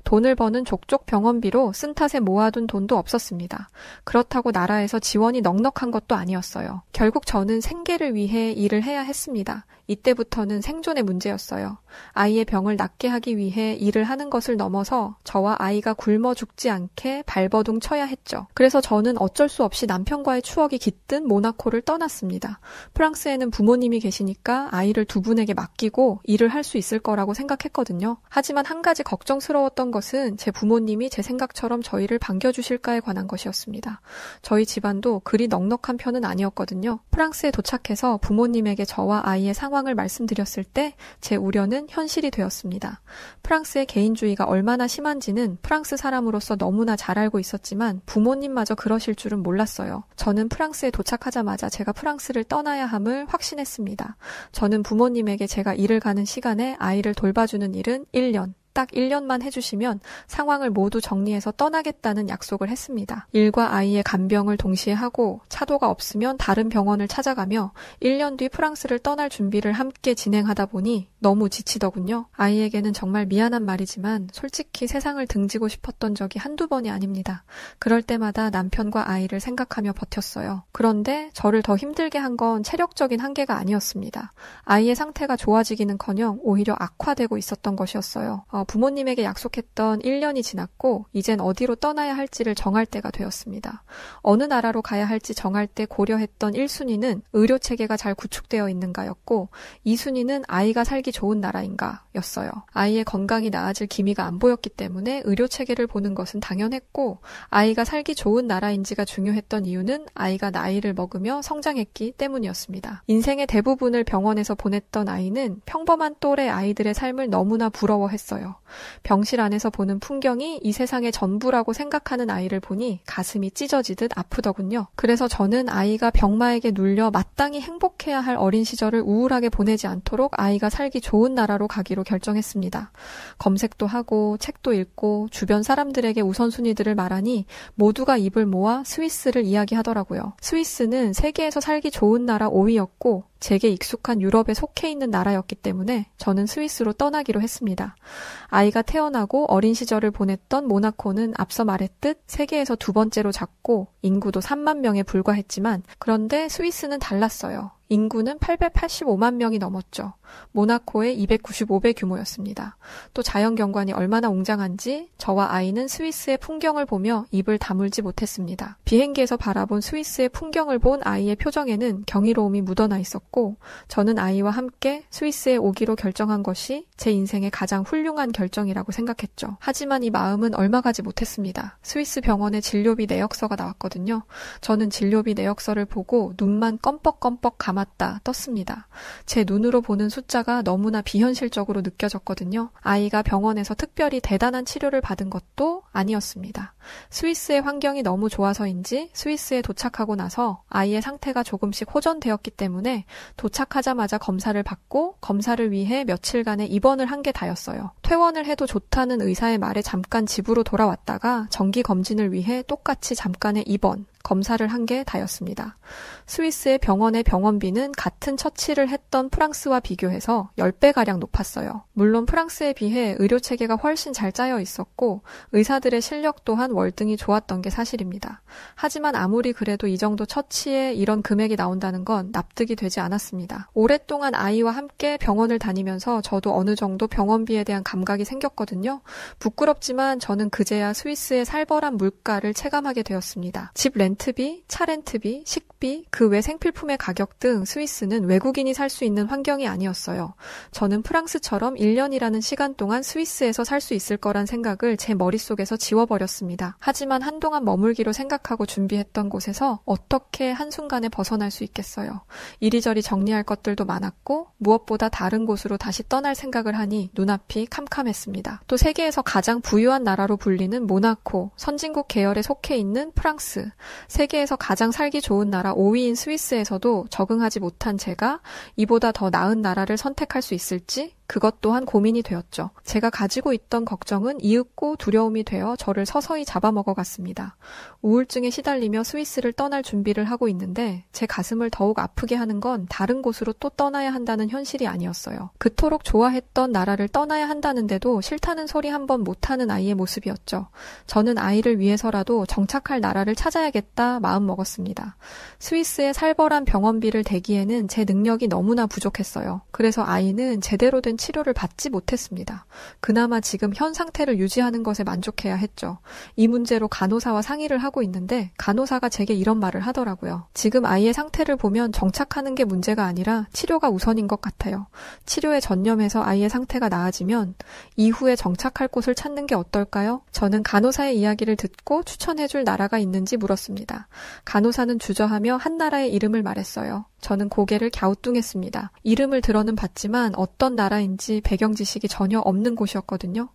돈을 버는 족족 병원비로 쓴 탓에 모아둔 돈도 없었습니다. 그렇다고 나라에서 지원이 넉넉한 것도 아니었어요. 결국 저는 생계를 위해 일을 해야 했습니다. 이때부터는 생존의 문제였어요. 아이의 병을 낫게 하기 위해 일을 하는 것을 넘어서 저와 아이가 굶어 죽지 않게 발버둥 쳐야 했죠. 그래서 저는 어쩔 수 없이 남편과의 추억이 깃든 모나코를 떠났습니다. 프랑스에는 부모님이 계시니까 아이를 두 분에게 맡기고 일을 할 수 있을 거라고 생각했거든요. 하지만 한 가지 걱정스러웠던 것은 제 부모님이 제 생각처럼 저희를 반겨주실까에 관한 것이었습니다. 저희 집안도 그리 넉넉한 편은 아니었거든요. 프랑스에 도착해서 부모님에게 저와 아이의 상황을 말씀드렸을 때 제 우려는 현실이 되었습니다. 프랑스의 개인주의가 얼마나 심한지는 프랑스 사람으로서 너무나 잘 알고 있었지만 부모님마저 그러실 줄은 몰랐어요. 저는 프랑스에 도착하자마자 제가 프랑스를 떠나야 함을 확신했습니다. 저는 부모님에게 제가 일을 가는 시간에 아이를 돌봐주는 일은 1년, 딱 1년만 해주시면 상황을 모두 정리해서 떠나겠다는 약속을 했습니다. 일과 아이의 간병을 동시에 하고 차도가 없으면 다른 병원을 찾아가며 1년 뒤 프랑스를 떠날 준비를 함께 진행하다 보니 너무 지치더군요. 아이에게는 정말 미안한 말이지만 솔직히 세상을 등지고 싶었던 적이 한두 번이 아닙니다. 그럴 때마다 남편과 아이를 생각하며 버텼어요. 그런데 저를 더 힘들게 한 건 체력적인 한계가 아니었습니다. 아이의 상태가 좋아지기는커녕 오히려 악화되고 있었던 것이었어요. 부모님에게 약속했던 1년이 지났고 이젠 어디로 떠나야 할지를 정할 때가 되었습니다. 어느 나라로 가야 할지 정할 때 고려했던 1순위는 의료체계가 잘 구축되어 있는가였고 2순위는 아이가 살기 좋은 나라인가 였어요. 아이의 건강이 나아질 기미가 안 보였기 때문에 의료체계를 보는 것은 당연했고 아이가 살기 좋은 나라인지가 중요했던 이유는 아이가 나이를 먹으며 성장했기 때문이었습니다. 인생의 대부분을 병원에서 보냈던 아이는 평범한 또래 아이들의 삶을 너무나 부러워했어요. 병실 안에서 보는 풍경이 이 세상의 전부라고 생각하는 아이를 보니 가슴이 찢어지듯 아프더군요. 그래서 저는 아이가 병마에게 눌려 마땅히 행복해야 할 어린 시절을 우울하게 보내지 않도록 아이가 살기 좋은 나라로 가기로 결정했습니다. 검색도 하고 책도 읽고 주변 사람들에게 우선순위들을 말하니 모두가 입을 모아 스위스를 이야기하더라고요. 스위스는 세계에서 살기 좋은 나라 5위였고 제게 익숙한 유럽에 속해 있는 나라였기 때문에 저는 스위스로 떠나기로 했습니다. 아이가 태어나고 어린 시절을 보냈던 모나코는 앞서 말했듯 세계에서 두 번째로 작고 인구도 3만 명에 불과했지만 그런데 스위스는 달랐어요. 인구는 885만 명이 넘었죠. 모나코의 295배 규모였습니다. 또 자연경관이 얼마나 웅장한지 저와 아이는 스위스의 풍경을 보며 입을 다물지 못했습니다. 비행기에서 바라본 스위스의 풍경을 본 아이의 표정에는 경이로움이 묻어나 있었고 저는 아이와 함께 스위스에 오기로 결정한 것이 제 인생의 가장 훌륭한 결정이라고 생각했죠. 하지만 이 마음은 얼마 가지 못했습니다. 스위스 병원에 진료비 내역서가 나왔거든요. 저는 진료비 내역서를 보고 눈만 껌뻑껌뻑 감았다 떴습니다. 제 눈으로 보는 숫자가 너무나 비현실적으로 느껴졌거든요. 아이가 병원에서 특별히 대단한 치료를 받은 것도 아니었습니다. 스위스의 환경이 너무 좋아서인지 스위스에 도착하고 나서 아이의 상태가 조금씩 호전되었기 때문에 도착하자마자 검사를 받고 검사를 위해 며칠간의 입원을 한 게 다였어요. 퇴원을 해도 좋다는 의사의 말에 잠깐 집으로 돌아왔다가 정기 검진을 위해 똑같이 잠깐의 입원, 검사를 한 게 다였습니다. 스위스의 병원의 병원비는 같은 처치를 했던 프랑스와 비교해서 10배가량 높았어요. 물론 프랑스에 비해 의료체계가 훨씬 잘 짜여 있었고 의사들의 실력 또한 월등히 좋았던 게 사실입니다. 하지만 아무리 그래도 이 정도 처치에 이런 금액이 나온다는 건 납득이 되지 않았습니다. 오랫동안 아이와 함께 병원을 다니면서 저도 어느 정도 병원비에 대한 감각이 생겼거든요. 부끄럽지만 저는 그제야 스위스의 살벌한 물가를 체감하게 되었습니다. 집 렌트 렌트비, 차 렌트비, 식비, 그 외 생필품의 가격 등 스위스는 외국인이 살 수 있는 환경이 아니었어요. 저는 프랑스처럼 1년이라는 시간 동안 스위스에서 살 수 있을 거란 생각을 제 머릿속에서 지워버렸습니다. 하지만 한동안 머물기로 생각하고 준비했던 곳에서 어떻게 한순간에 벗어날 수 있겠어요. 이리저리 정리할 것들도 많았고 무엇보다 다른 곳으로 다시 떠날 생각을 하니 눈앞이 캄캄했습니다. 또 세계에서 가장 부유한 나라로 불리는 모나코, 선진국 계열에 속해 있는 프랑스, 세계에서 가장 살기 좋은 나라 5위인 스위스에서도 적응하지 못한 제가 이보다 더 나은 나라를 선택할 수 있을지 그것 또한 고민이 되었죠. 제가 가지고 있던 걱정은 이윽고 두려움이 되어 저를 서서히 잡아먹어갔습니다. 우울증에 시달리며 스위스를 떠날 준비를 하고 있는데 제 가슴을 더욱 아프게 하는 건 다른 곳으로 또 떠나야 한다는 현실이 아니었어요. 그토록 좋아했던 나라를 떠나야 한다는데도 싫다는 소리 한 번 못하는 아이의 모습이었죠. 저는 아이를 위해서라도 정착할 나라를 찾아야겠다 마음먹었습니다. 스위스의 살벌한 병원비를 대기에는 제 능력이 너무나 부족했어요. 그래서 아이는 제대로 된 치료를 받지 못했습니다. 그나마 지금 현 상태를 유지하는 것에 만족해야 했죠. 이 문제로 간호사와 상의를 하고 있는데 간호사가 제게 이런 말을 하더라고요. 지금 아이의 상태를 보면 정착하는 게 문제가 아니라 치료가 우선인 것 같아요. 치료에 전념해서 아이의 상태가 나아지면 이후에 정착할 곳을 찾는 게 어떨까요? 저는 간호사의 이야기를 듣고 추천해줄 나라가 있는지 물었습니다. 간호사는 주저하며 한 나라의 이름을 말했어요. 저는 고개를 갸우뚱했습니다. 이름을 들어는 봤지만 어떤 나라인지 배경 지식이 전혀 없는 곳이었거든요.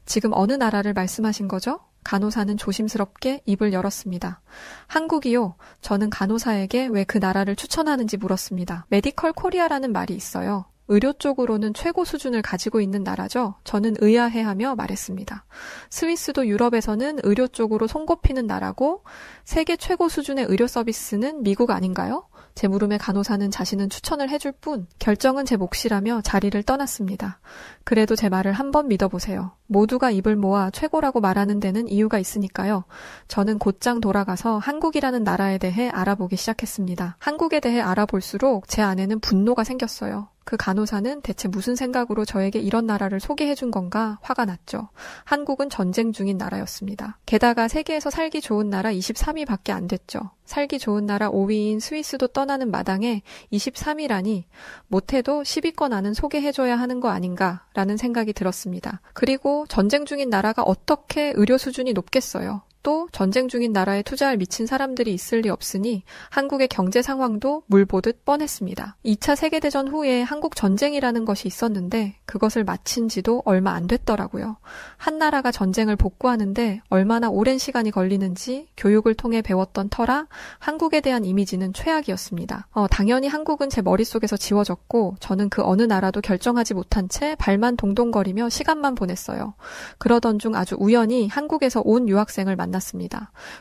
지금 어느 나라를 말씀하신 거죠? 간호사는 조심스럽게 입을 열었습니다. 한국이요. 저는 간호사에게 왜 그 나라를 추천하는지 물었습니다. 메디컬 코리아라는 말이 있어요. 의료 쪽으로는 최고 수준을 가지고 있는 나라죠. 저는 의아해하며 말했습니다. 스위스도 유럽에서는 의료 쪽으로 손꼽히는 나라고 세계 최고 수준의 의료 서비스는 미국 아닌가요? 제 물음에 간호사는 자신은 추천을 해줄 뿐 결정은 제 몫이라며 자리를 떠났습니다. 그래도 제 말을 한번 믿어보세요. 모두가 입을 모아 최고라고 말하는 데는 이유가 있으니까요. 저는 곧장 돌아가서 한국이라는 나라에 대해 알아보기 시작했습니다. 한국에 대해 알아볼수록 제 안에는 분노가 생겼어요. 그 간호사는 대체 무슨 생각으로 저에게 이런 나라를 소개해준 건가 화가 났죠. 한국은 전쟁 중인 나라였습니다. 게다가 세계에서 살기 좋은 나라 23위밖에 안 됐죠. 살기 좋은 나라 5위인 스위스도 떠나는 마당에 23위라니 못해도 10위권 안은 소개해줘야 하는 거 아닌가라는 생각이 들었습니다. 그리고 전쟁 중인 나라가 어떻게 의료 수준이 높겠어요. 또 전쟁 중인 나라에 투자할 미친 사람들이 있을 리 없으니 한국의 경제 상황도 물 보듯 뻔했습니다. 2차 세계대전 후에 한국 전쟁이라는 것이 있었는데 그것을 마친 지도 얼마 안 됐더라고요. 한 나라가 전쟁을 복구하는데 얼마나 오랜 시간이 걸리는지 교육을 통해 배웠던 터라 한국에 대한 이미지는 최악이었습니다. 당연히 한국은 제 머릿속에서 지워졌고 저는 그 어느 나라도 결정하지 못한 채 발만 동동거리며 시간만 보냈어요. 그러던 중 아주 우연히 한국에서 온 유학생을 만났습니다.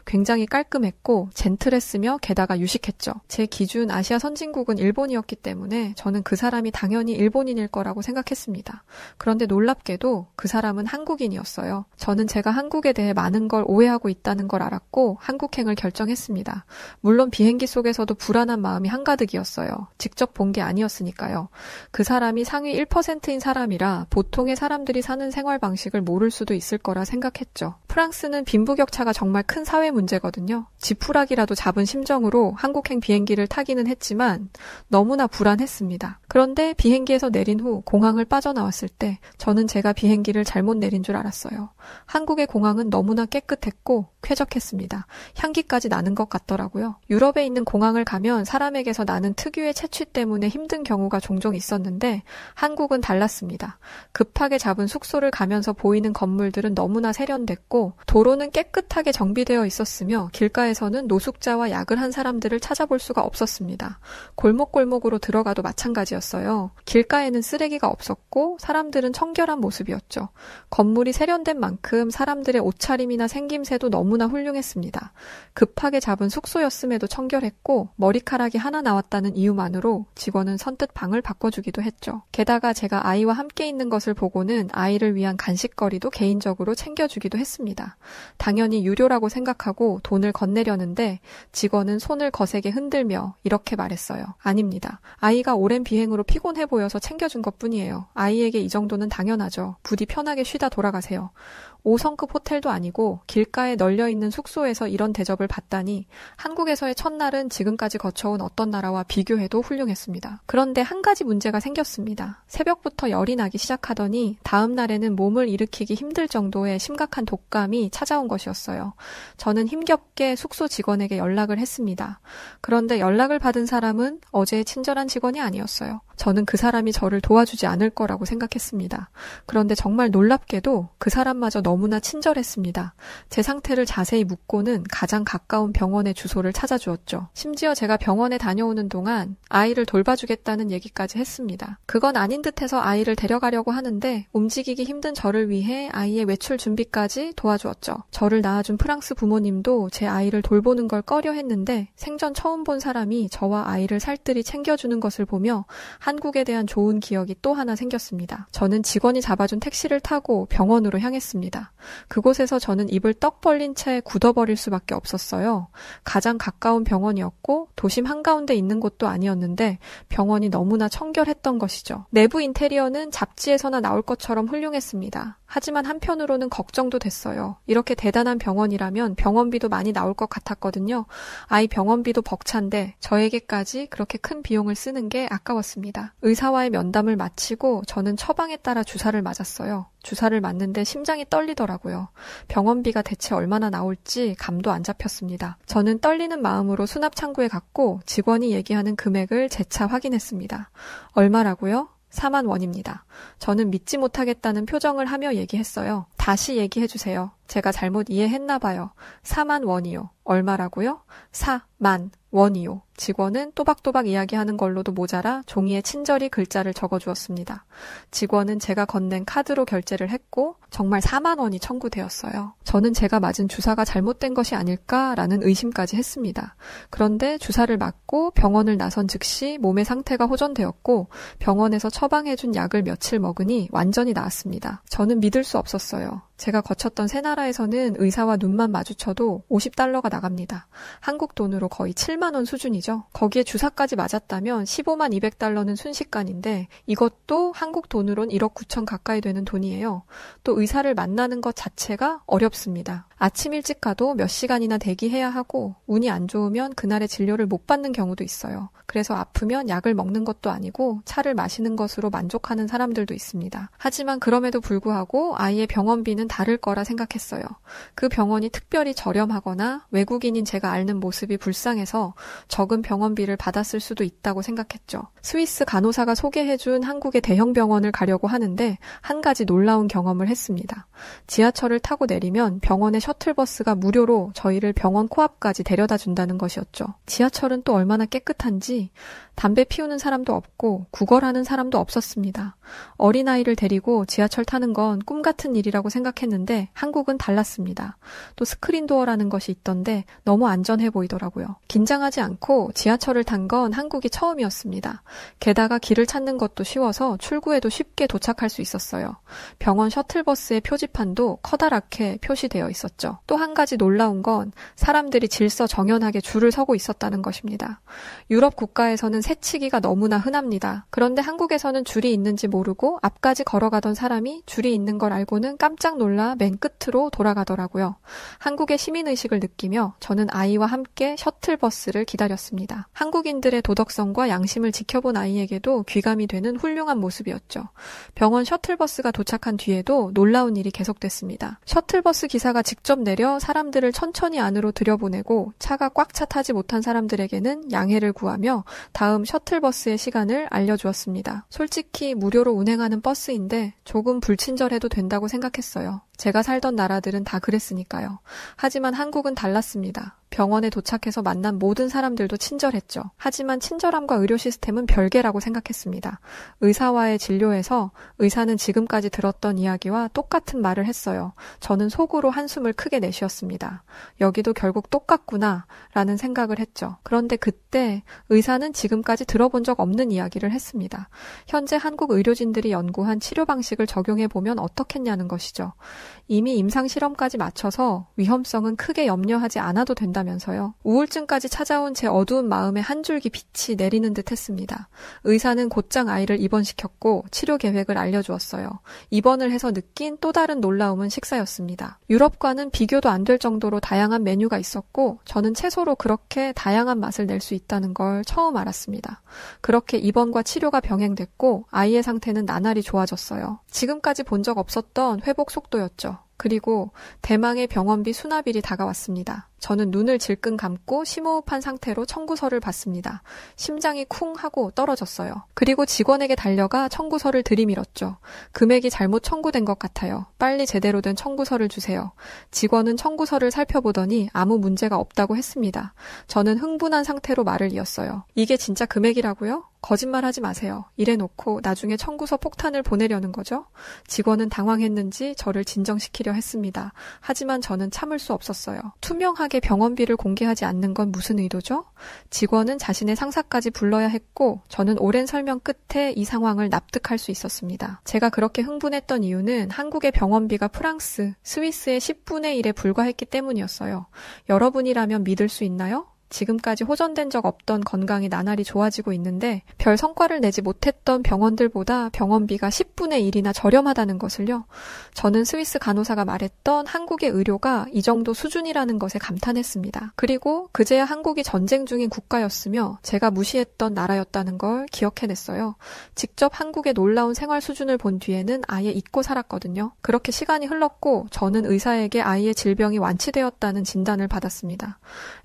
굉장히 깔끔했고 젠틀했으며 게다가 유식했죠. 제 기준 아시아 선진국은 일본이었기 때문에 저는 그 사람이 당연히 일본인일 거라고 생각했습니다. 그런데 놀랍게도 그 사람은 한국인이었어요. 저는 제가 한국에 대해 많은 걸 오해하고 있다는 걸 알았고 한국행을 결정했습니다. 물론 비행기 속에서도 불안한 마음이 한가득이었어요. 직접 본 게 아니었으니까요. 그 사람이 상위 1%인 사람이라 보통의 사람들이 사는 생활 방식을 모를 수도 있을 거라 생각했죠. 프랑스는 빈부격차가 정말 큰 사회 문제거든요. 지푸라기라도 잡은 심정으로 한국행 비행기를 타기는 했지만 너무나 불안했습니다. 그런데 비행기에서 내린 후 공항을 빠져나왔을 때 저는 제가 비행기를 잘못 내린 줄 알았어요. 한국의 공항은 너무나 깨끗했고 쾌적했습니다. 향기까지 나는 것 같더라고요. 유럽에 있는 공항을 가면 사람에게서 나는 특유의 채취 때문에 힘든 경우가 종종 있었는데 한국은 달랐습니다. 급하게 잡은 숙소를 가면서 보이는 건물들은 너무나 세련됐고 도로는 깨끗하게 정비되어 있었으며 길가에서는 노숙자와 약을 한 사람들을 찾아볼 수가 없었습니다. 골목골목으로 들어가도 마찬가지였어요. 길가에는 쓰레기가 없었고 사람들은 청결한 모습이었죠. 건물이 세련된 만큼 사람들의 옷차림이나 생김새도 너무나 훌륭했습니다. 급하게 잡은 숙소였음에도 청결했고 머리카락이 하나 나왔다는 이유만으로 직원은 선뜻 방을 바꿔주기도 했죠. 게다가 제가 아이와 함께 있는 것을 보고는 아이를 위한 간식거리도 개인적으로 챙겨주기도 했습니다. 당연히 유료라고 생각하고 돈을 건네 내려는데 직원은 손을 거세게 흔들며 이렇게 말했어요. 아닙니다. 아이가 오랜 비행으로 피곤해 보여서 챙겨준 것뿐이에요. 아이에게 이 정도는 당연하죠. 부디 편하게 쉬다 돌아가세요. 5성급 호텔도 아니고 길가에 널려있는 숙소에서 이런 대접을 받다니 한국에서의 첫날은 지금까지 거쳐온 어떤 나라와 비교해도 훌륭했습니다. 그런데 한 가지 문제가 생겼습니다. 새벽부터 열이 나기 시작하더니 다음 날에는 몸을 일으키기 힘들 정도의 심각한 독감이 찾아온 것이었어요. 저는 힘겹게 숙소 직원에게 연락을 했습니다. 그런데 연락을 받은 사람은 어제의 친절한 직원이 아니었어요. 저는 그 사람이 저를 도와주지 않을 거라고 생각했습니다. 그런데 정말 놀랍게도 그 사람마저 너무나 친절했습니다. 제 상태를 자세히 묻고는 가장 가까운 병원의 주소를 찾아주었죠. 심지어 제가 병원에 다녀오는 동안 아이를 돌봐주겠다는 얘기까지 했습니다. 그건 아닌 듯해서 아이를 데려가려고 하는데 움직이기 힘든 저를 위해 아이의 외출 준비까지 도와주었죠. 저를 낳아준 프랑스 부모님도 제 아이를 돌보는 걸 꺼려 했는데 생전 처음 본 사람이 저와 아이를 살뜰히 챙겨주는 것을 보며 한국에 대한 좋은 기억이 또 하나 생겼습니다. 저는 직원이 잡아준 택시를 타고 병원으로 향했습니다. 그곳에서 저는 입을 떡 벌린 채 굳어버릴 수밖에 없었어요. 가장 가까운 병원이었고 도심 한가운데 있는 곳도 아니었는데 병원이 너무나 청결했던 것이죠. 내부 인테리어는 잡지에서나 나올 것처럼 훌륭했습니다. 하지만 한편으로는 걱정도 됐어요. 이렇게 대단한 병원이라면 병원비도 많이 나올 것 같았거든요. 아이 병원비도 벅찬데 저에게까지 그렇게 큰 비용을 쓰는 게 아까웠습니다. 의사와의 면담을 마치고 저는 처방에 따라 주사를 맞았어요. 주사를 맞는데 심장이 떨리더라고요. 병원비가 대체 얼마나 나올지 감도 안 잡혔습니다. 저는 떨리는 마음으로 수납 창구에 갔고 직원이 얘기하는 금액을 재차 확인했습니다. 얼마라고요? 4만 원입니다. 저는 믿지 못하겠다는 표정을 하며 얘기했어요. 다시 얘기해주세요. 제가 잘못 이해했나 봐요. 4만 원이요. 얼마라고요? 4만 원이요. 직원은 또박또박 이야기하는 걸로도 모자라 종이에 친절히 글자를 적어주었습니다. 직원은 제가 건넨 카드로 결제를 했고 정말 4만 원이 청구되었어요. 저는 제가 맞은 주사가 잘못된 것이 아닐까라는 의심까지 했습니다. 그런데 주사를 맞고 병원을 나선 즉시 몸의 상태가 호전되었고 병원에서 처방해준 약을 며칠 먹으니 완전히 나았습니다. 저는 믿을 수 없었어요. 제가 거쳤던 새 나라에서는 의사와 눈만 마주쳐도 50달러가 나갑니다. 한국 돈으로 거의 7만 원 수준이죠. 거기에 주사까지 맞았다면 15만 200달러는 순식간인데 이것도 한국 돈으론 1억 9천 가까이 되는 돈이에요. 또 의사를 만나는 것 자체가 어렵습니다. 아침 일찍 가도 몇 시간이나 대기해야 하고 운이 안 좋으면 그날의 진료를 못 받는 경우도 있어요. 그래서 아프면 약을 먹는 것도 아니고 차를 마시는 것으로 만족하는 사람들도 있습니다. 하지만 그럼에도 불구하고 아이의 병원비는 다를 거라 생각했어요. 그 병원이 특별히 저렴하거나 외국인인 제가 앓는 모습이 불쌍해서 적은 병원비를 받았을 수도 있다고 생각했죠. 스위스 간호사가 소개해준 한국의 대형 병원을 가려고 하는데 한 가지 놀라운 경험을 했습니다. 지하철을 타고 내리면 병원의 셔틀버스가 무료로 저희를 병원 코앞까지 데려다 준다는 것이었죠. 지하철은 또 얼마나 깨끗한지 담배 피우는 사람도 없고 구걸하는 사람도 없었습니다. 어린아이를 데리고 지하철 타는 건 꿈 같은 일이라고 생각했는데 한국은 달랐습니다. 또 스크린도어라는 것이 있던데 너무 안전해 보이더라고요. 긴장하지 않고 지하철을 탄 건 한국이 처음이었습니다. 게다가 길을 찾는 것도 쉬워서 출구에도 쉽게 도착할 수 있었어요. 병원 셔틀버스의 표지판도 커다랗게 표시되어 있었죠. 또 한 가지 놀라운 건 사람들이 질서정연하게 줄을 서고 있었다는 것입니다. 유럽 국가에서는 새치기가 너무나 흔합니다. 그런데 한국에서는 줄이 있는지 모르고 앞까지 걸어가던 사람이 줄이 있는 걸 알고는 깜짝 놀라 맨 끝으로 돌아가더라고요. 한국의 시민의식을 느끼며 저는 아이와 함께 셔틀버스를 기다렸습니다. 한국인들의 도덕성과 양심을 지켜본 아이에게도 귀감이 되는 훌륭한 모습이었죠. 병원 셔틀버스가 도착한 뒤에도 놀라운 일이 계속됐습니다. 셔틀버스 기사가 직접 내려 사람들을 천천히 안으로 들여보내고 차가 꽉 차 타지 못한 사람들에게는 양해를 구하며 다음 셔틀버스의 시간을 알려주었습니다. 솔직히 무료로 운행하는 버스인데 조금 불친절해도 된다고 생각했어요. 제가 살던 나라들은 다 그랬으니까요. 하지만 한국은 달랐습니다. 병원에 도착해서 만난 모든 사람들도 친절했죠. 하지만 친절함과 의료 시스템은 별개라고 생각했습니다. 의사와의 진료에서 의사는 지금까지 들었던 이야기와 똑같은 말을 했어요. 저는 속으로 한숨을 크게 내쉬었습니다. 여기도 결국 똑같구나 라는 생각을 했죠. 그런데 그때 의사는 지금까지 들어본 적 없는 이야기를 했습니다. 현재 한국 의료진들이 연구한 치료 방식을 적용해보면 어떻겠냐는 것이죠. 이미 임상 실험까지 마쳐서 위험성은 크게 염려하지 않아도 된다면서요. 우울증까지 찾아온 제 어두운 마음에 한 줄기 빛이 내리는 듯 했습니다. 의사는 곧장 아이를 입원시켰고 치료 계획을 알려주었어요. 입원을 해서 느낀 또 다른 놀라움은 식사였습니다. 유럽과는 비교도 안 될 정도로 다양한 메뉴가 있었고 저는 채소로 그렇게 다양한 맛을 낼 수 있다는 걸 처음 알았습니다. 그렇게 입원과 치료가 병행됐고 아이의 상태는 나날이 좋아졌어요. 지금까지 본 적 없었던 회복 속도였죠. 그리고 대망의 병원비 수납일이 다가왔습니다. 저는 눈을 질끈 감고 심호흡한 상태로 청구서를 받습니다. 심장이 쿵 하고 떨어졌어요. 그리고 직원에게 달려가 청구서를 들이밀었죠. 금액이 잘못 청구된 것 같아요. 빨리 제대로 된 청구서를 주세요. 직원은 청구서를 살펴보더니 아무 문제가 없다고 했습니다. 저는 흥분한 상태로 말을 이었어요. 이게 진짜 금액이라고요? 거짓말하지 마세요. 이래놓고 나중에 청구서 폭탄을 보내려는 거죠? 직원은 당황했는지 저를 진정시키려 했습니다. 하지만 저는 참을 수 없었어요. 투명하게 병원비를 공개하지 않는 건 무슨 의도죠? 직원은 자신의 상사까지 불러야 했고 저는 오랜 설명 끝에 이 상황을 납득할 수 있었습니다. 제가 그렇게 흥분했던 이유는 한국의 병원비가 프랑스, 스위스의 10분의 1에 불과했기 때문이었어요. 여러분이라면 믿을 수 있나요? 지금까지 호전된 적 없던 건강이 나날이 좋아지고 있는데 별 성과를 내지 못했던 병원들보다 병원비가 10분의 1이나 저렴하다는 것을요. 저는 스위스 간호사가 말했던 한국의 의료가 이 정도 수준이라는 것에 감탄했습니다. 그리고 그제야 한국이 전쟁 중인 국가였으며 제가 무시했던 나라였다는 걸 기억해냈어요. 직접 한국의 놀라운 생활 수준을 본 뒤에는 아예 잊고 살았거든요. 그렇게 시간이 흘렀고 저는 의사에게 아이의 질병이 완치되었다는 진단을 받았습니다.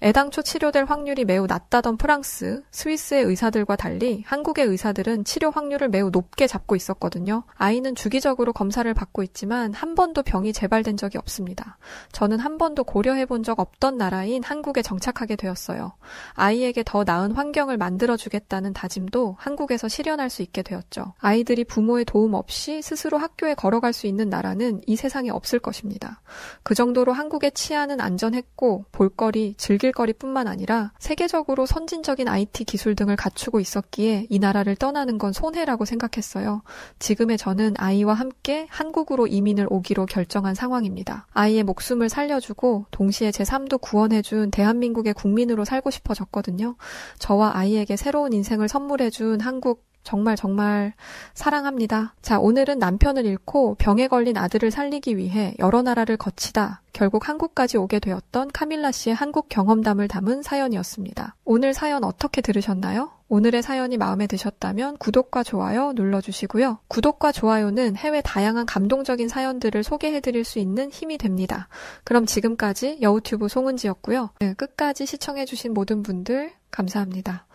애당초 치료될 확률이 매우 낮다던 프랑스, 스위스의 의사들과 달리 한국의 의사들은 치료 확률을 매우 높게 잡고 있었거든요. 아이는 주기적으로 검사를 받고 있지만 한 번도 병이 재발된 적이 없습니다. 저는 한 번도 고려해본 적 없던 나라인 한국에 정착하게 되었어요. 아이에게 더 나은 환경을 만들어주겠다는 다짐도 한국에서 실현할 수 있게 되었죠. 아이들이 부모의 도움 없이 스스로 학교에 걸어갈 수 있는 나라는 이 세상에 없을 것입니다. 그 정도로 한국의 치안은 안전했고 볼거리, 즐길거리뿐만 아니라 세계적으로 선진적인 IT 기술 등을 갖추고 있었기에 이 나라를 떠나는 건 손해라고 생각했어요. 지금의 저는 아이와 함께 한국으로 이민을 오기로 결정한 상황입니다. 아이의 목숨을 살려주고 동시에 제 삶도 구원해준 대한민국의 국민으로 살고 싶어졌거든요. 저와 아이에게 새로운 인생을 선물해준 한국 정말 사랑합니다. 자, 오늘은 남편을 잃고 병에 걸린 아들을 살리기 위해 여러 나라를 거치다 결국 한국까지 오게 되었던 카밀라 씨의 한국 경험담을 담은 사연이었습니다. 오늘 사연 어떻게 들으셨나요? 오늘의 사연이 마음에 드셨다면 구독과 좋아요 눌러주시고요. 구독과 좋아요는 해외 다양한 감동적인 사연들을 소개해드릴 수 있는 힘이 됩니다. 그럼 지금까지 여우튜브 송은지였고요. 끝까지 시청해주신 모든 분들 감사합니다.